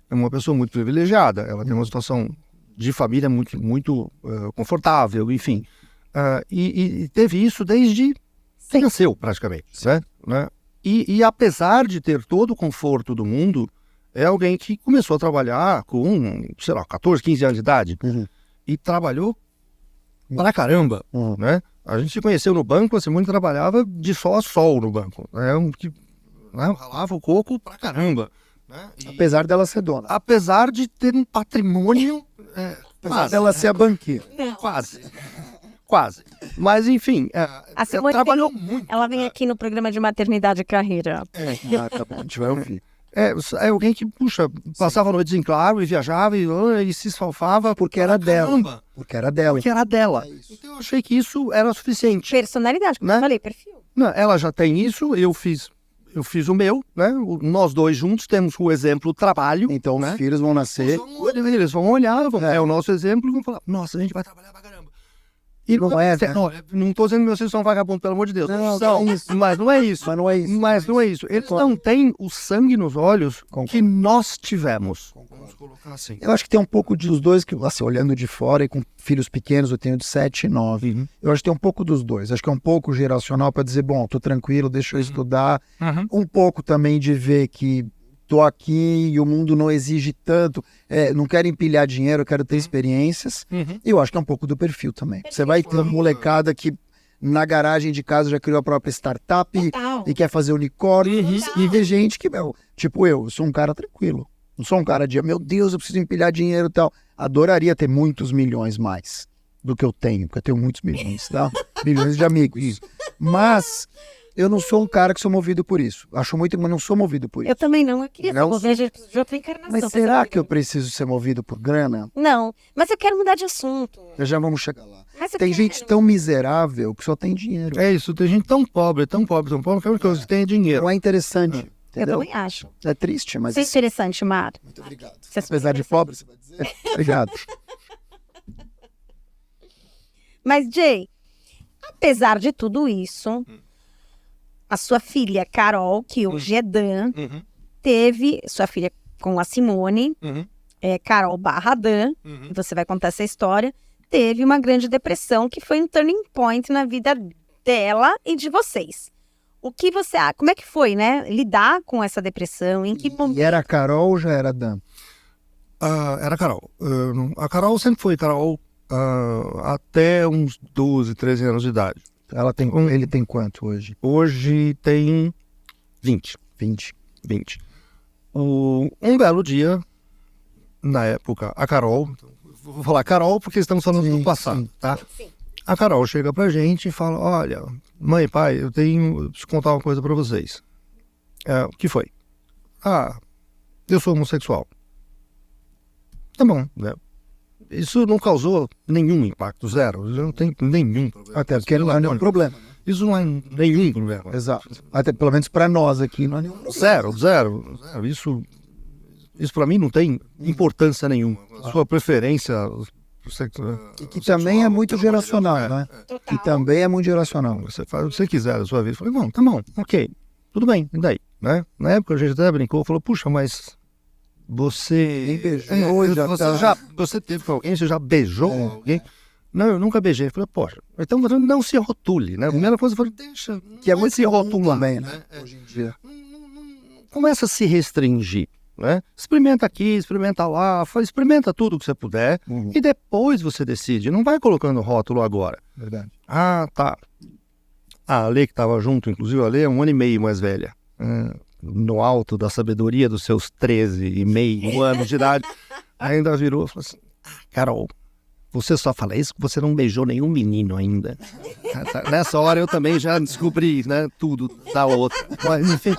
é uma pessoa muito privilegiada. Ela tem uma situação de família muito confortável, enfim. E teve isso desde que nasceu, praticamente. Né? E apesar de ter todo o conforto do mundo, é alguém que começou a trabalhar com, 14, 15 anos de idade. E trabalhou pra caramba, né? A gente se conheceu no banco, a Simone trabalhava de sol a sol no banco. Ralava o coco pra caramba. Né? Apesar dela ser dona. Apesar de ter um patrimônio... Apesar dela ser a banqueira. Quase. Mas, enfim, A Simone trabalhou muito. Ela vem aqui no programa de maternidade e carreira. Tá bom, a gente vai ouvir. É alguém que, passava noites em claro e viajava e se esfalfava. Porque era dela. Caramba. Porque era dela. Porque era dela. Então eu achei que isso era suficiente. Personalidade, como eu falei, perfil. Não, ela já tem isso, eu fiz o meu, né? Nós dois juntos temos o exemplo trabalho. Então né? os filhos vão nascer. Eles vão olhar, é o nosso exemplo e vão falar, nossa, a gente vai trabalhar pra caramba. E não é, né? Não estou dizendo que meus filhos são vagabundos, pelo amor de Deus. Não, são, mas não é isso. Mas não é isso. Eles não têm o sangue nos olhos que nós tivemos. Vamos colocar assim. Eu acho que tem um pouco dos dois, que assim, olhando de fora e com filhos pequenos, eu tenho de 7 e 9. Eu acho que tem um pouco dos dois. Acho que é um pouco geracional para dizer, bom, tô tranquilo, deixa eu estudar. Um pouco também de ver que tô aqui e o mundo não exige tanto, não quero empilhar dinheiro, eu quero ter experiências. Eu acho que é um pouco do perfil também. Você vai ter uma molecada que na garagem de casa já criou a própria startup e quer fazer unicórnio. E vê gente que, tipo eu sou um cara tranquilo. Não sou um cara de, meu Deus, eu preciso empilhar dinheiro e tal. Adoraria ter muitos milhões mais do que eu tenho, porque eu tenho muitos milhões, tá? Milhões de amigos. Mas eu não sou um cara que sou movido por isso. Acho muito, mas não sou movido por isso. Eu também não. Eu queria Não? mover de outra encarnação. Mas será que eu preciso ser movido por grana? Não, mas eu quero mudar de assunto. Já vamos chegar lá. Mas eu Tem quero. gente tão miserável que só tem dinheiro. É isso, tem gente tão pobre, que a única coisa que tem é dinheiro. Não é interessante. Eu Entendeu? também acho. É triste, mas... Isso é interessante, Mar. Muito obrigado. Isso é super Apesar de interessante. pobre, você vai dizer? Obrigado. Mas, Jay, apesar de tudo isso, a sua filha, Carol, que hoje é Dan, teve sua filha com a Simone, Carol / Dan, e você vai contar essa história, teve uma grande depressão que foi um turning point na vida dela e de vocês. O que você... Como é que foi, né? Lidar com essa depressão? Em que E era a Carol ou já era a Dan? Era a Carol. A Carol sempre foi Carol até uns 12, 13 anos de idade. Ele tem quanto hoje? Hoje tem 20. 20. Um belo dia, na época, a Carol... Vou falar Carol porque estamos falando do passado, tá? Sim. A Carol chega pra gente e fala, olha, mãe, pai, eu preciso contar uma coisa pra vocês. O que foi? Eu sou homossexual. Tá bom, né? Isso não causou nenhum impacto, zero. Eu não tenho nenhum problema. Até porque não é nenhum problema. Isso não é nenhum problema. Exato. Até pelo menos para nós aqui não é nenhum problema. Zero. Isso para mim não tem importância nenhuma. A sua preferência... E que também é muito geracional, né? Total. Que também é muito geracional. Você faz o que você quiser da sua vida. Eu falei, bom, tá bom, ok, tudo bem, e daí? Né? Na época a gente até brincou, falou, puxa, mas você... Nem beijou, Você teve com alguém, você já beijou alguém? Não, eu nunca beijei. Eu falei, poxa, então você não se rotule, né? A primeira coisa, eu falei, deixa... Que é muito se rotular também, né? Hoje em dia. Começa a se restringir. Né? Experimenta aqui, experimenta lá, experimenta tudo que você puder e depois você decide. Não vai colocando rótulo agora. Verdade. Tá. A Lê, que estava junto, inclusive a Lê é 1 ano e meio mais velha. No alto da sabedoria dos seus 13,5 anos de idade, ainda virou e falou assim, Carol, você só fala isso porque você não beijou nenhum menino ainda. Nessa hora eu também já descobri, né, tudo da outra. Mas, enfim...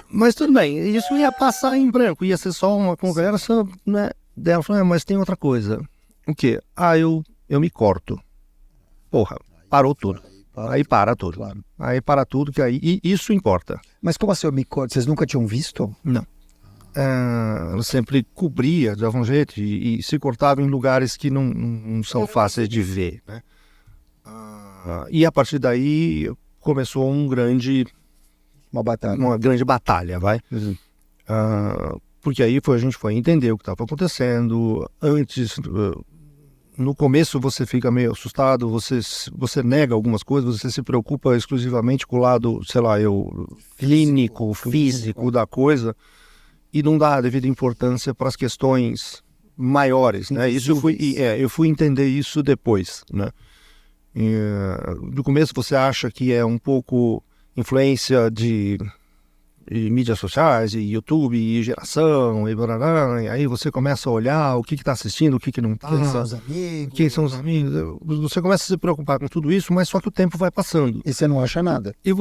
Mas tudo bem, isso ia passar em branco, ia ser só uma conversa, né? Dela falou, mas tem outra coisa. O quê? Eu me corto. Porra, parou tudo. Aí para tudo. Claro. Aí para tudo, que aí isso importa. Mas como assim eu me corto? Vocês nunca tinham visto? Não. Ela sempre cobria de algum jeito e se cortava em lugares que não são fáceis de ver, né? E a partir daí começou uma grande batalha, vai. Porque aí a gente foi entender o que estava acontecendo. Antes, no começo você fica meio assustado, você nega algumas coisas, você se preocupa exclusivamente com o lado, sei lá, clínico, físico da coisa, e não dá a devida importância para as questões maiores, né? Isso eu fui entender isso depois, né? No começo você acha que é um pouco influência de mídias sociais, e YouTube, e geração, e aí você começa a olhar o que está assistindo, o que não está. Quem são os amigos. Você começa a se preocupar com tudo isso, mas só que o tempo vai passando. E você não acha nada. E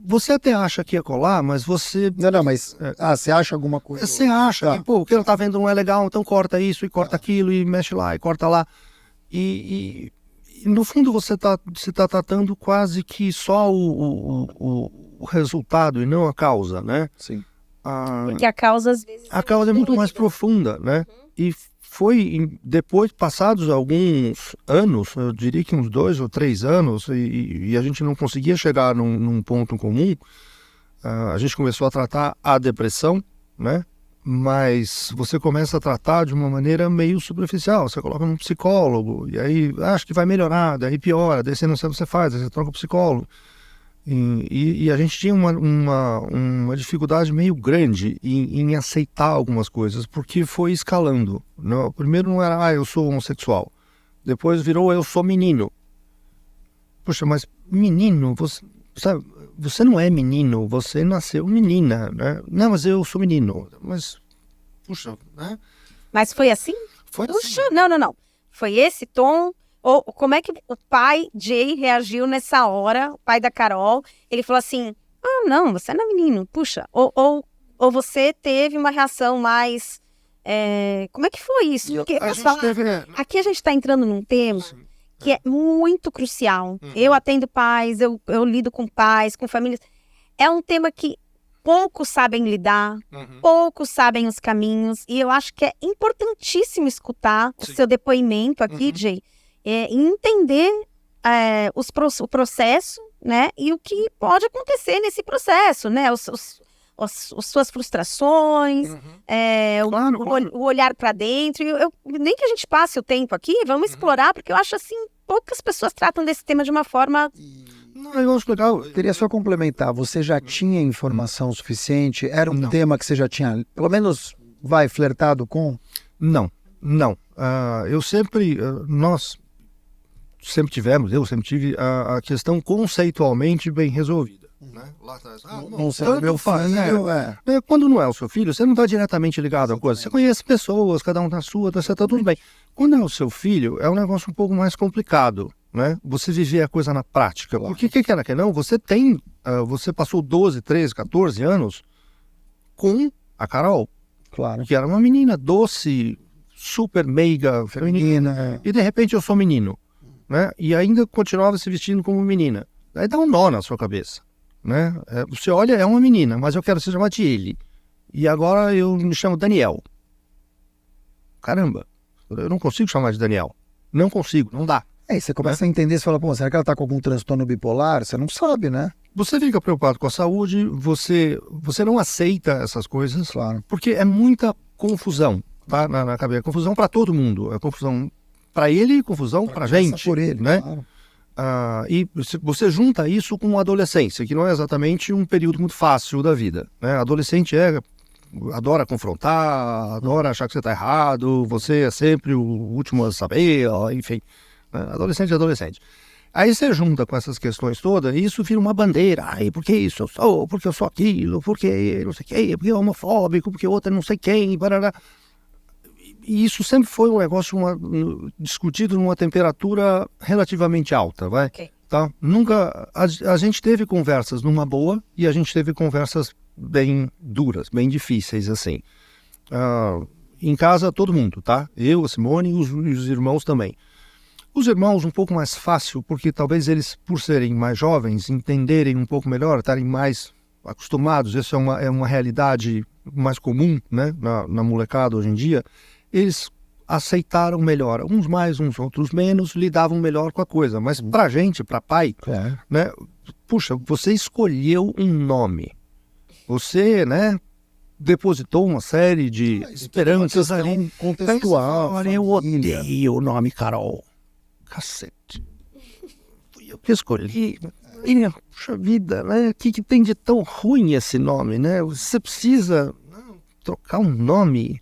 você até acha que ia colar, mas você... Não, mas... você acha alguma coisa? Você acha que, o que ela tá vendo não é legal, então corta isso, e corta aquilo, e mexe lá, e corta lá. E no fundo você tá tratando quase que só o resultado e não a causa, né? Sim. Porque a causa, às vezes... A causa é muito mais profunda, né? E foi depois, passados alguns anos, eu diria que uns 2 ou 3 anos, e a gente não conseguia chegar num ponto comum, a gente começou a tratar a depressão, né? Mas você começa a tratar de uma maneira meio superficial. Você coloca num psicólogo, e aí acha que vai melhorar, daí piora, daí você não sabe o que você faz, aí você troca o psicólogo. E a gente tinha uma dificuldade meio grande em aceitar algumas coisas, porque foi escalando. Não, primeiro não era, eu sou homossexual. Depois virou, eu sou menino. Poxa, mas menino, você não é menino, você nasceu menina, né? Não, mas eu sou menino. Mas, puxa, né? Mas foi assim? Foi assim. Puxa, não. Foi esse tom? Ou como é que o pai Jay reagiu nessa hora, o pai da Carol? Ele falou assim, não, você não é menino, puxa. Ou você teve uma reação mais... como é que foi isso? Porque, aqui a gente está entrando num tema... Sim. Que é muito crucial. Eu atendo pais, eu lido com pais, com famílias. É um tema que poucos sabem lidar, poucos sabem os caminhos, e eu acho que é importantíssimo escutar o seu depoimento aqui, Jay, e entender o processo, né, e o que pode acontecer nesse processo, né, as suas frustrações, claro. O olhar para dentro. Nem que a gente passe o tempo aqui, vamos explorar, porque eu acho assim, poucas pessoas tratam desse tema de uma forma... Não, eu acho legal. Queria só complementar, você já tinha informação suficiente? Era um tema que você já tinha, pelo menos, flertado com? Não. Nós sempre tive a questão conceitualmente bem resolvida. Né? Lá atrás. Não sei, meu filho, Quando não é o seu filho, você não está diretamente ligado a coisa. Você conhece pessoas, cada um na sua, você está tudo bem. Quando é o seu filho, é um negócio um pouco mais complicado, né? Você viver a coisa na prática. Claro. Porque, que não, você passou 12, 13, 14 anos com a Carol. Claro. Que era uma menina doce, super meiga, feminina. E de repente eu sou menino, né? E ainda continuava se vestindo como menina. Aí dá um nó na sua cabeça. Né? Você olha, é uma menina, mas eu quero ser chamado de ele. E agora eu me chamo Daniel. Caramba, eu não consigo chamar de Daniel. Não consigo, não dá. E você começa a entender, você fala, será que ela tá com algum transtorno bipolar? Você não sabe, né? Você fica preocupado com a saúde, você não aceita essas coisas, claro. Porque é muita confusão, tá? Na cabeça. É confusão para todo mundo. É confusão para ele e confusão para gente. Por ele, né? Claro. E você junta isso com a adolescência, que não é exatamente um período muito fácil da vida, né? Adolescente adora confrontar, adora achar que você está errado, você é sempre o último a saber, enfim, né? Adolescente é adolescente. Aí você junta com essas questões todas e isso vira uma bandeira. Por que isso eu sou? Porque eu sou aquilo? Porque não sei quem? Porque é homofóbico? Porque outra não sei quem? Barará. E isso sempre foi um negócio discutido numa temperatura relativamente alta, vai? Okay. Tá? Nunca... A gente teve conversas numa boa e a gente teve conversas bem duras, bem difíceis, assim. Em casa, todo mundo, tá? Eu, a Simone e os irmãos também. Os irmãos um pouco mais fácil, porque talvez eles, por serem mais jovens, entenderem um pouco melhor, estarem mais acostumados, isso é uma realidade mais comum, né? Na molecada hoje em dia. Eles aceitaram melhor, uns mais, uns outros menos, lidavam melhor com a coisa. Mas pra gente, pra pai, né? Puxa, você escolheu um nome. Você, né? depositou uma série de esperanças ali. Contextual. Olha, eu família. odeio o nome Carol. Cacete. Fui eu que escolhi. E, puxa vida, né? O que tem de tão ruim esse nome, né? Você precisa trocar um nome.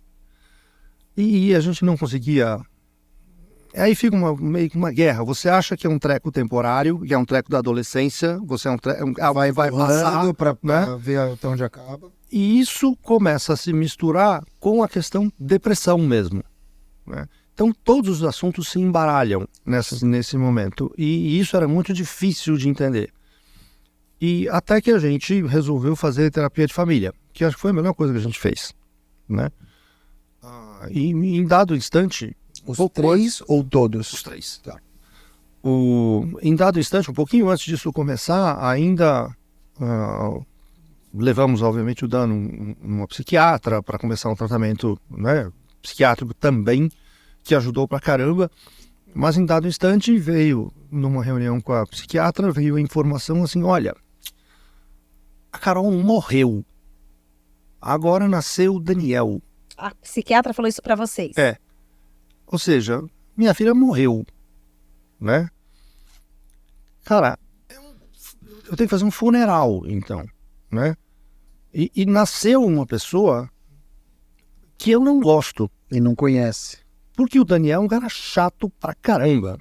E a gente não conseguia. Aí fica meio que uma guerra. Você acha que é um treco temporário, que é um treco da adolescência, você é um treco. Vai passar, Pra né? ver até onde acaba. E isso começa a se misturar com a questão depressão mesmo, né? Então todos os assuntos se embaralham nesse momento. E isso era muito difícil de entender. E até que a gente resolveu fazer terapia de família, que acho que foi a melhor coisa que a gente fez, né? E em dado instante... Os três ou todos? Os três. Tá. Em dado instante, um pouquinho antes disso começar, ainda levamos, obviamente, o Dan numa psiquiatra para começar um tratamento, né, psiquiátrico também, que ajudou pra caramba. Mas em dado instante veio, numa reunião com a psiquiatra, veio a informação assim, olha, a Carol morreu. Agora nasceu o Daniel. A psiquiatra falou isso pra vocês? É. Ou seja, minha filha morreu, né? Cara, eu tenho que fazer um funeral, então, né? E nasceu uma pessoa que eu não gosto. E não conhece. Porque o Daniel é um cara chato pra caramba.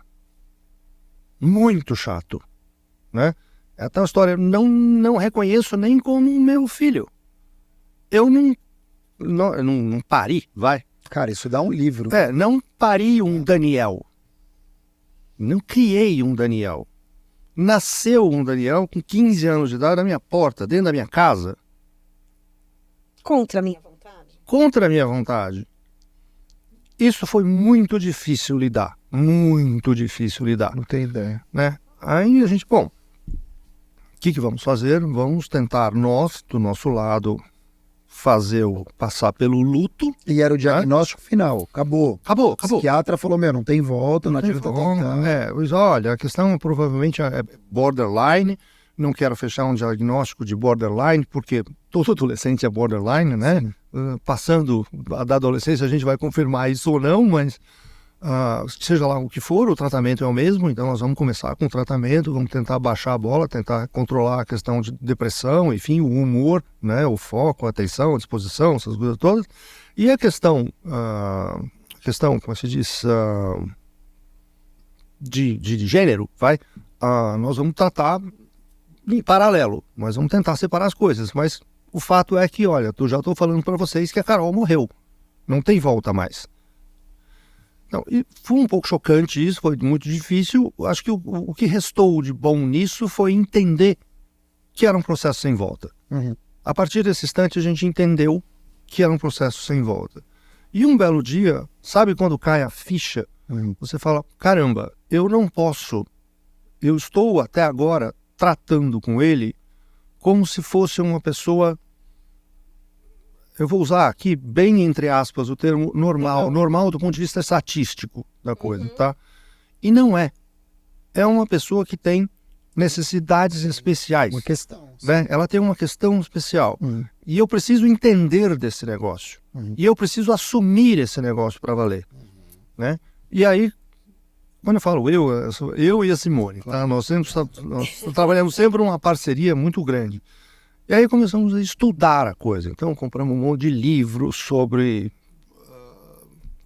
Muito chato, né? É tal história, eu não reconheço nem como meu filho. Eu não pari, vai. Cara, isso dá um livro. Não pari um Daniel. Não criei um Daniel. Nasceu um Daniel com 15 anos de idade na minha porta, dentro da minha casa. Contra a minha vontade? Contra a minha vontade. Isso foi muito difícil lidar. Muito difícil lidar. Não tem ideia. Né? Aí a gente, bom, o que vamos fazer? Vamos tentar nós, do nosso lado, passar pelo luto. E era o diagnóstico final. Acabou. Acabou. O psiquiatra falou, não tem volta, não adianta tentar. Mas olha, a questão provavelmente é borderline. Não quero fechar um diagnóstico de borderline, porque todo adolescente é borderline, né? Passando da adolescência a gente vai confirmar isso ou não, mas seja lá o que for, o tratamento é o mesmo, então nós vamos começar com o tratamento, vamos tentar baixar a bola, tentar controlar a questão de depressão, enfim, o humor, né? O foco, a atenção, a disposição, essas coisas todas. E a questão, como se diz, de gênero, nós vamos tratar em paralelo, mas vamos tentar separar as coisas, mas o fato é que, olha, eu já estou falando para vocês que a Carol morreu, não tem volta mais. Não, e foi um pouco chocante isso, foi muito difícil. Acho que o que restou de bom nisso foi entender que era um processo sem volta. Uhum. A partir desse instante a gente entendeu que era um processo sem volta. E um belo dia, sabe quando cai a ficha? Você fala, caramba, eu estou até agora tratando com ele como se fosse uma pessoa, eu vou usar aqui bem entre aspas o termo normal do ponto de vista estatístico da coisa, tá? E não é. É uma pessoa que tem necessidades especiais. Uma questão. Né? Ela tem uma questão especial. E eu preciso entender desse negócio. E eu preciso assumir esse negócio para valer. Né? E aí, quando eu falo eu e a Simone, tá? Nós trabalhamos sempre uma parceria muito grande. E aí começamos a estudar a coisa. Então compramos um monte de livros sobre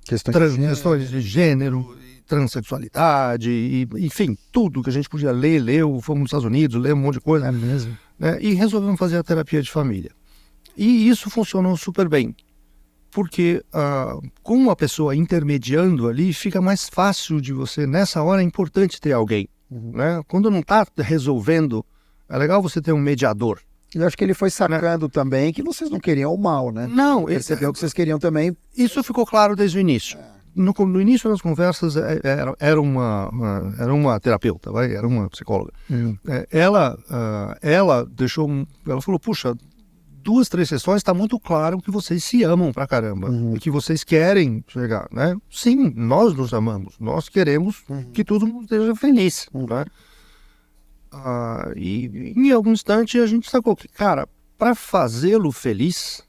questões de gênero, transexualidade, e, enfim, tudo que a gente podia leu, fomos nos Estados Unidos, lemos um monte de coisa. É mesmo? Né? E resolvemos fazer a terapia de família. E isso funcionou super bem. Porque com uma pessoa intermediando ali, fica mais fácil de você, nessa hora é importante ter alguém. Né? Quando não está resolvendo, é legal você ter um mediador. Eu acho que ele foi sacando também que vocês não queriam o mal, né? Não. Percebeu que vocês queriam também. Isso ficou claro desde o início. No início das conversas, era uma terapeuta, era uma psicóloga. Ela falou, puxa, 2, 3 sessões está muito claro que vocês se amam pra caramba e que vocês querem chegar, né? Sim, nós nos amamos, nós queremos que todo mundo esteja feliz, né? E em algum instante a gente sacou que, cara, para fazê-lo feliz,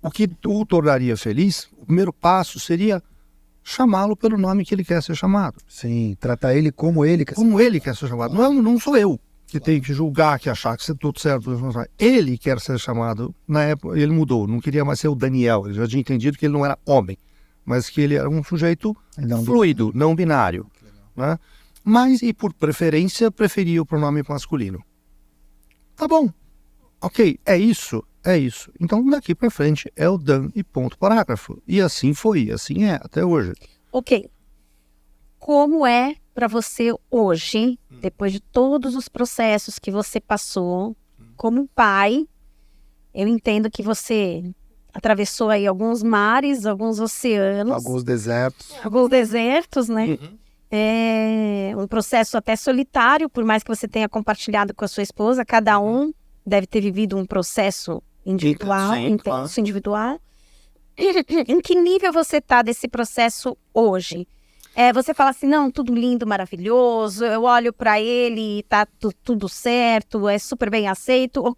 o que o tornaria feliz, o primeiro passo seria chamá-lo pelo nome que ele quer ser chamado. Sim, tratar ele como ele quer ser. Como ele quer ser chamado. Não sou eu que tenho que julgar, que achar que isso é tudo certo. Ele quer ser chamado. Na época, ele mudou. Não queria mais ser o Daniel. Ele já tinha entendido que ele não era homem, mas que ele era um sujeito fluido, não binário. Né? Mas, e por preferência, preferia o pronome masculino. Tá bom. Ok, é isso. Então, daqui para frente, é o Dan e ponto parágrafo. E assim foi, assim é, até hoje. Ok. Como é para você hoje, depois de todos os processos que você passou, como pai, eu entendo que você atravessou aí alguns mares, alguns oceanos. Alguns desertos. Alguns desertos, né? É um processo até solitário, por mais que você tenha compartilhado com a sua esposa, cada um deve ter vivido um processo individual, intenso, individual. Em que nível você está desse processo hoje? Você fala assim, não, tudo lindo, maravilhoso, eu olho para ele e tá tudo certo, é super bem aceito.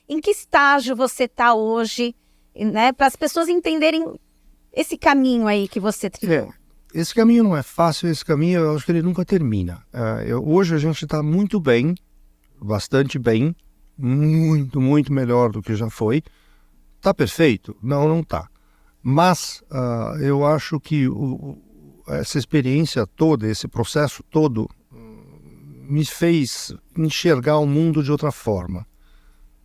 Em que estágio você está hoje, né? Para as pessoas entenderem esse caminho aí que você trilhou. Esse caminho não é fácil, esse caminho eu acho que ele nunca termina. Hoje a gente está muito bem, bastante bem, muito, muito melhor do que já foi. Tá perfeito? Não tá. Mas eu acho que essa experiência toda, esse processo todo, me fez enxergar o mundo de outra forma.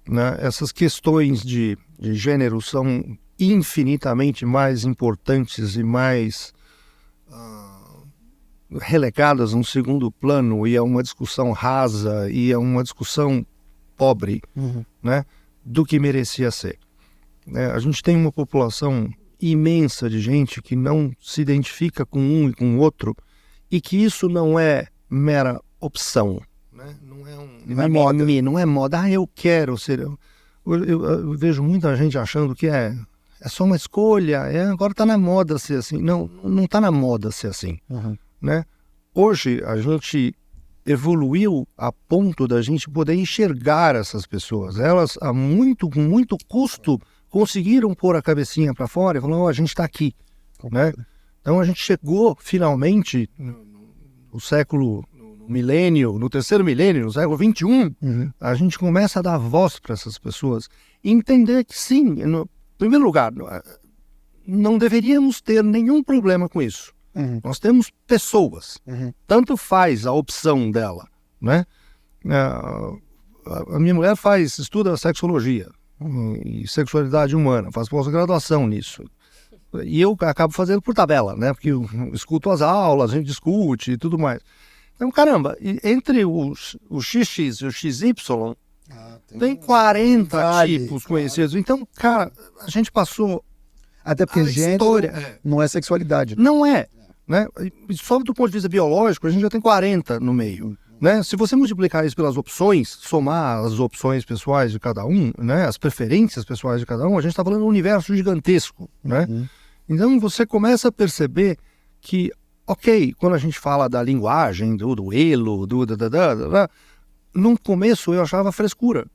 Né? Essas questões de gênero são infinitamente mais importantes e mais relegadas num segundo plano, e é uma discussão rasa e é uma discussão pobre, né, do que merecia ser. A gente tem uma população imensa de gente que não se identifica com um e com o outro, e que isso não é mera opção, né? Não é moda. Eu quero ser. Eu vejo muita gente achando que é só uma escolha, agora está na moda ser assim. Não está na moda ser assim. Né? Hoje a gente evoluiu a ponto da gente poder enxergar essas pessoas. Elas, com muito custo, conseguiram pôr a cabecinha para fora e falaram, a gente está aqui. Né? Então a gente chegou finalmente no terceiro milênio, no século XXI, a gente começa a dar voz para essas pessoas e entender que sim, em primeiro lugar, não deveríamos ter nenhum problema com isso. Nós temos pessoas, tanto faz a opção dela, né? A minha mulher estuda sexologia e sexualidade humana, faz pós-graduação nisso. E eu acabo fazendo por tabela, né? Porque eu escuto as aulas, a gente discute e tudo mais. Então, caramba, entre o XX e o XY, tem 40 tipos conhecidos. Então, cara, a gente passou... Até porque gênero não é sexualidade. Não é. Né? E só do ponto de vista biológico, a gente já tem 40 no meio. Né? Se você multiplicar isso pelas opções, somar as opções pessoais de cada um, né? As preferências pessoais de cada um, a gente está falando de um universo gigantesco. Né? Então você começa a perceber que, ok, quando a gente fala da linguagem, do elo, no começo eu achava frescura.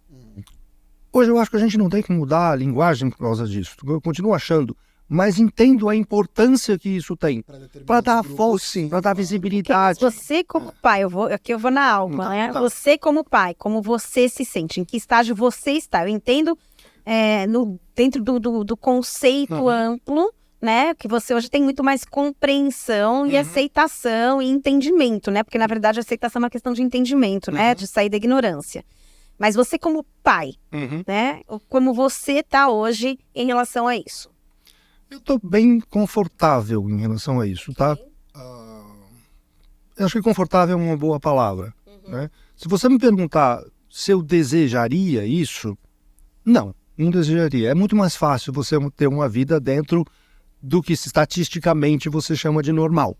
Hoje eu acho que a gente não tem que mudar a linguagem por causa disso. Eu continuo achando, mas entendo a importância que isso tem para dar voz, para dar visibilidade. Você como pai, aqui eu vou na alma, né? Você como pai, como você se sente, em que estágio você está? Eu entendo dentro do conceito amplo, né? Que você hoje tem muito mais compreensão e aceitação e entendimento, né? Porque na verdade a aceitação é uma questão de entendimento, né? De sair da ignorância. Mas você como pai, né? Como você está hoje em relação a isso? Eu estou bem confortável em relação a isso, tá? Eu acho que confortável é uma boa palavra. Né? Se você me perguntar se eu desejaria isso, não desejaria. É muito mais fácil você ter uma vida dentro do que estatisticamente você chama de normal.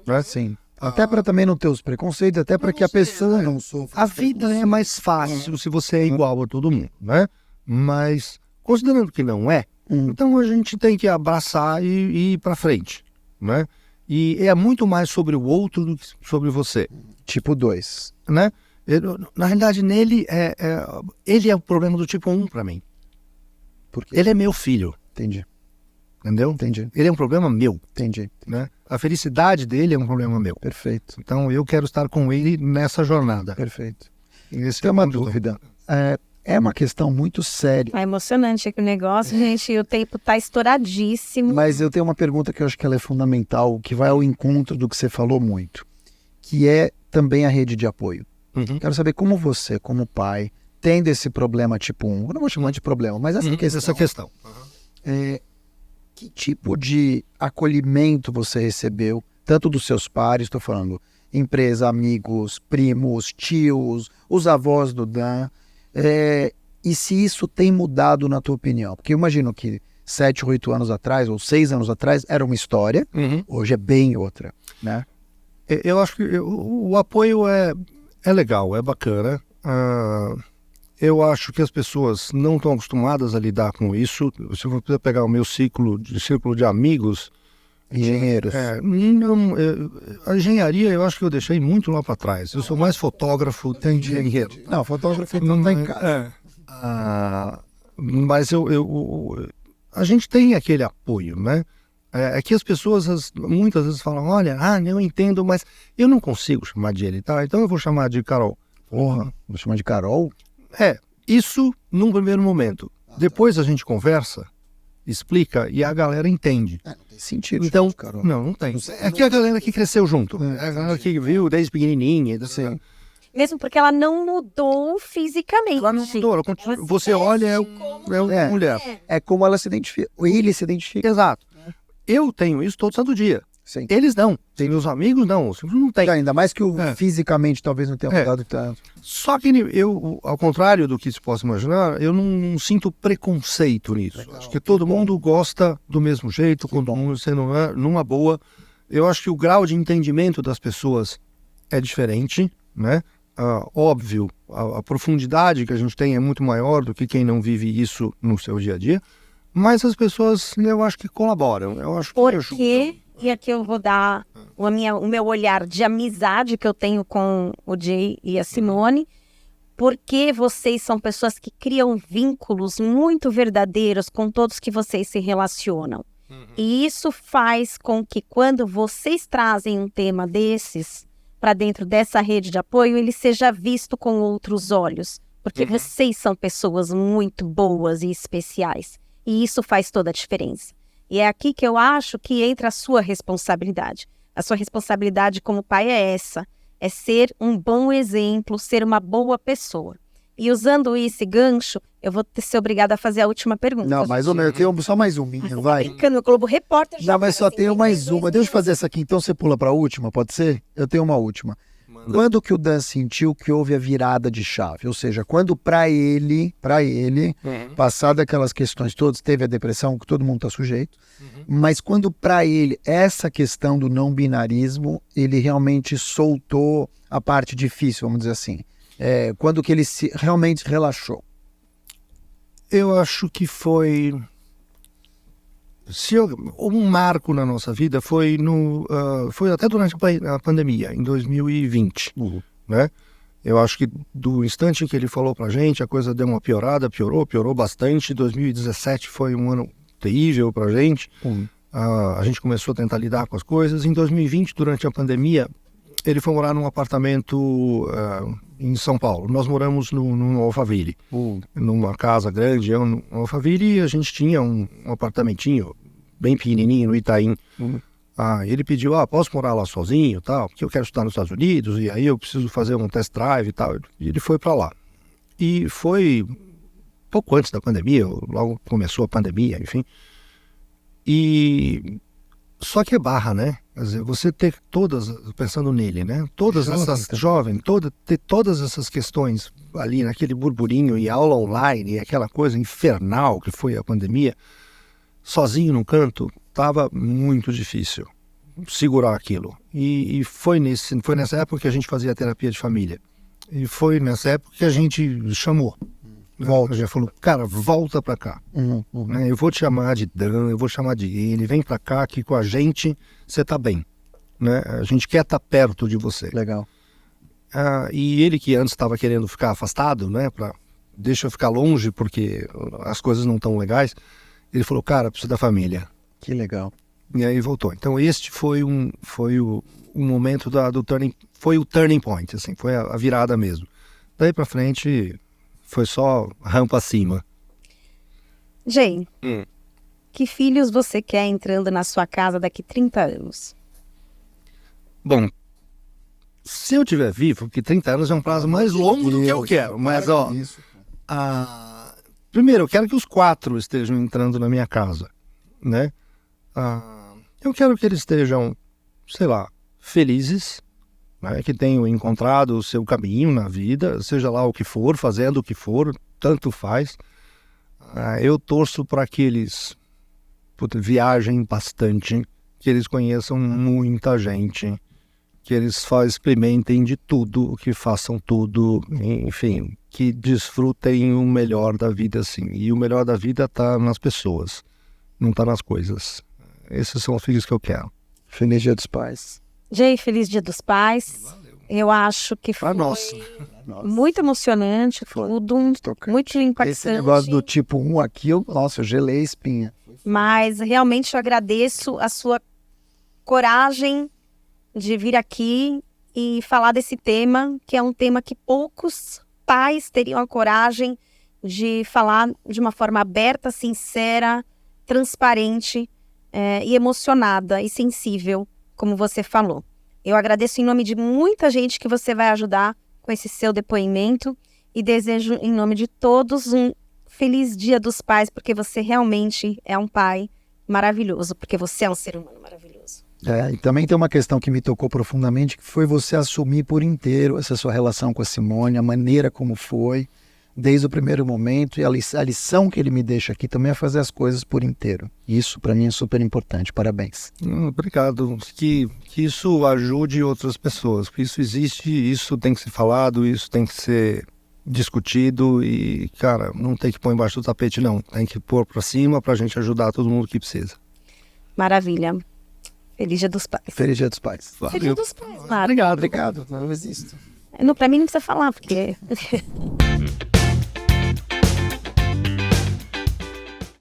Né? Sim. Até para também não ter os preconceitos, até para que a pessoa não sofra. A vida é mais fácil se você é igual a todo mundo, né? Mas, considerando que não é, então a gente tem que abraçar e ir para frente, né? E é muito mais sobre o outro do que sobre você. Tipo 2. Né? Na realidade, nele, ele é o problema do tipo 1 para mim. Por quê? Ele é meu filho. Entendi. Entendeu? Entendi. Ele é um problema meu, Entendi. né? A felicidade dele é um problema meu. Perfeito. Então eu quero estar com ele nessa jornada. Perfeito. Esse Tem é o uma ponto. dúvida. É uma questão muito séria. É emocionante aqui o negócio, gente. O tempo tá estouradíssimo. Mas eu tenho uma pergunta que eu acho que ela é fundamental, que vai ao encontro do que você falou muito, que é também a rede de apoio. Uhum. Quero saber como você, como pai, tendo esse problema tipo 1, eu não vou chamar de problema, mas essa questão. Que tipo de acolhimento você recebeu, tanto dos seus pares, estou falando empresa, amigos, primos, tios, os avós do Dan, e se isso tem mudado na tua opinião? Porque eu imagino que 7 ou 8 anos atrás, ou 6 anos atrás, era uma história, hoje é bem outra, né? Eu acho que o apoio é legal, é bacana. Eu acho que as pessoas não estão acostumadas a lidar com isso. Se eu for pegar o meu círculo de amigos... Engenheiros. A engenharia eu acho que eu deixei muito lá para trás. Eu sou mais fotógrafo que engenheiro. Não, fotógrafo não está em casa. Mas a gente tem aquele apoio, né? É que as pessoas muitas vezes falam, olha, eu entendo, mas eu não consigo chamar de ele, tá? Então eu vou chamar de Carol. Porra, vou chamar de Carol? Isso num primeiro momento. Depois a gente conversa, explica e a galera entende. Não tem sentido. Então, Carol. não tem. É que a galera que cresceu junto. É a galera que viu desde pequenininha. Sim. Mesmo porque ela não mudou fisicamente. Ela não mudou, ela continua. Você olha, é uma mulher. É como ela se identifica, ele se identifica. Exato. Eu tenho isso todo santo dia. Sim. Eles não. Meus amigos não. Não tem. Ainda mais que fisicamente talvez não tenha mudado tanto. Só que eu, ao contrário do que se possa imaginar, eu não sinto preconceito nisso. Legal. Acho que todo mundo gosta do mesmo jeito, todo mundo sendo numa boa. Eu acho que o grau de entendimento das pessoas é diferente, né? Óbvio, a profundidade que a gente tem é muito maior do que quem não vive isso no seu dia a dia. Mas as pessoas, eu acho que colaboram. Eu acho que Porque, e aqui eu vou dar o meu olhar de amizade que eu tenho com o Jay e a Simone, porque vocês são pessoas que criam vínculos muito verdadeiros com todos que vocês se relacionam. E isso faz com que quando vocês trazem um tema desses para dentro dessa rede de apoio, ele seja visto com outros olhos. Porque vocês são pessoas muito boas e especiais. E isso faz toda a diferença. E é aqui que eu acho que entra a sua responsabilidade. A sua responsabilidade como pai é essa. É ser um bom exemplo, ser uma boa pessoa. E usando esse gancho, eu vou ser obrigada a fazer a última pergunta. Não, mais ou menos. Eu tenho só mais uma, vai. Brincando, o Globo Repórter já... Não, mas só assim, tenho mais uma. Deixa eu fazer essa aqui, então você pula para a última, pode ser? Eu tenho uma última. Quando que o Dan sentiu que houve a virada de chave? Ou seja, quando para ele, passado aquelas questões todas, teve a depressão, que todo mundo está sujeito, mas quando para ele, essa questão do não binarismo, ele realmente soltou a parte difícil, vamos dizer assim. Quando que ele realmente relaxou? Eu acho que foi... um marco na nossa vida foi até durante a pandemia, em 2020, né? Eu acho que do instante em que ele falou pra gente, a coisa deu uma piorada, piorou bastante. 2017 foi um ano terrível pra gente. A gente começou a tentar lidar com as coisas. Em 2020, durante a pandemia, ele foi morar num apartamento em São Paulo. Nós moramos no Alphaville, numa casa grande, no Alphaville, e a gente tinha um apartamentinho bem pequenininho no Itaim. Ele pediu, posso morar lá sozinho, tal, porque eu quero estudar nos Estados Unidos, e aí eu preciso fazer um test drive e tal. E ele foi para lá. E foi pouco antes da pandemia, logo começou a pandemia, enfim. E... Só que é barra, né? Quer dizer, você ter pensando nele, né? Ter todas essas questões ali naquele burburinho e aula online e aquela coisa infernal que foi a pandemia, sozinho num canto, estava muito difícil segurar aquilo. E foi nessa época que a gente fazia terapia de família. E foi nessa época que a gente chamou. A gente falou, cara, volta pra cá. Né? Eu vou te chamar de Dan, eu vou chamar de ele, vem pra cá que com a gente você tá bem. Né? A gente quer estar perto de você. Legal. E ele que antes estava querendo ficar afastado, né? Deixa eu ficar longe porque as coisas não estão legais. Ele falou, cara, preciso da família. Que legal. E aí voltou. Então este foi o momento do turning, foi o turning point, assim, foi a virada mesmo. Daí pra frente foi só rampa acima. Jay, que filhos você quer entrando na sua casa daqui 30 anos? Bom, se eu tiver vivo, porque 30 anos é um prazo mais longo do que eu quero, mas ó, primeiro eu quero que os 4 estejam entrando na minha casa, né? Eu quero que eles estejam, sei lá, felizes, né? Que tenham encontrado o seu caminho na vida, seja lá o que for, fazendo o que for, tanto faz. Eu torço para que eles viajem bastante, que eles conheçam muita gente, que eles experimentem de tudo, que façam tudo, enfim, que desfrutem o melhor da vida, assim. E o melhor da vida está nas pessoas, não está nas coisas. Esses são os filhos que eu quero. Feliz Dia dos Pais. Jay, feliz Dia dos Pais. Valeu. Eu acho que foi muito emocionante, tudo, muito impactante. Esse negócio do tipo 1 aqui, eu gelei a espinha. Mas realmente eu agradeço a sua coragem de vir aqui e falar desse tema, que é um tema que poucos pais teriam a coragem de falar de uma forma aberta, sincera, transparente e emocionada e sensível, como você falou. Eu agradeço em nome de muita gente que você vai ajudar com esse seu depoimento e desejo em nome de todos um feliz Dia dos Pais, porque você realmente é um pai maravilhoso, porque você é um ser humano maravilhoso. E também tem uma questão que me tocou profundamente, que foi você assumir por inteiro essa sua relação com a Simone, a maneira como foi, desde o primeiro momento, e a lição que ele me deixa aqui também é fazer as coisas por inteiro. Isso para mim é super importante. Parabéns. Obrigado. Que isso ajude outras pessoas, porque isso existe, isso tem que ser falado, isso tem que ser discutido e, cara, não tem que pôr embaixo do tapete, não. Tem que pôr pra cima pra gente ajudar todo mundo que precisa. Maravilha. Feliz Dia dos Pais. Feliz Dia dos Pais. Feliz Dia dos Pais, Marco. Obrigado. Não existo. Pra mim não precisa falar, porque...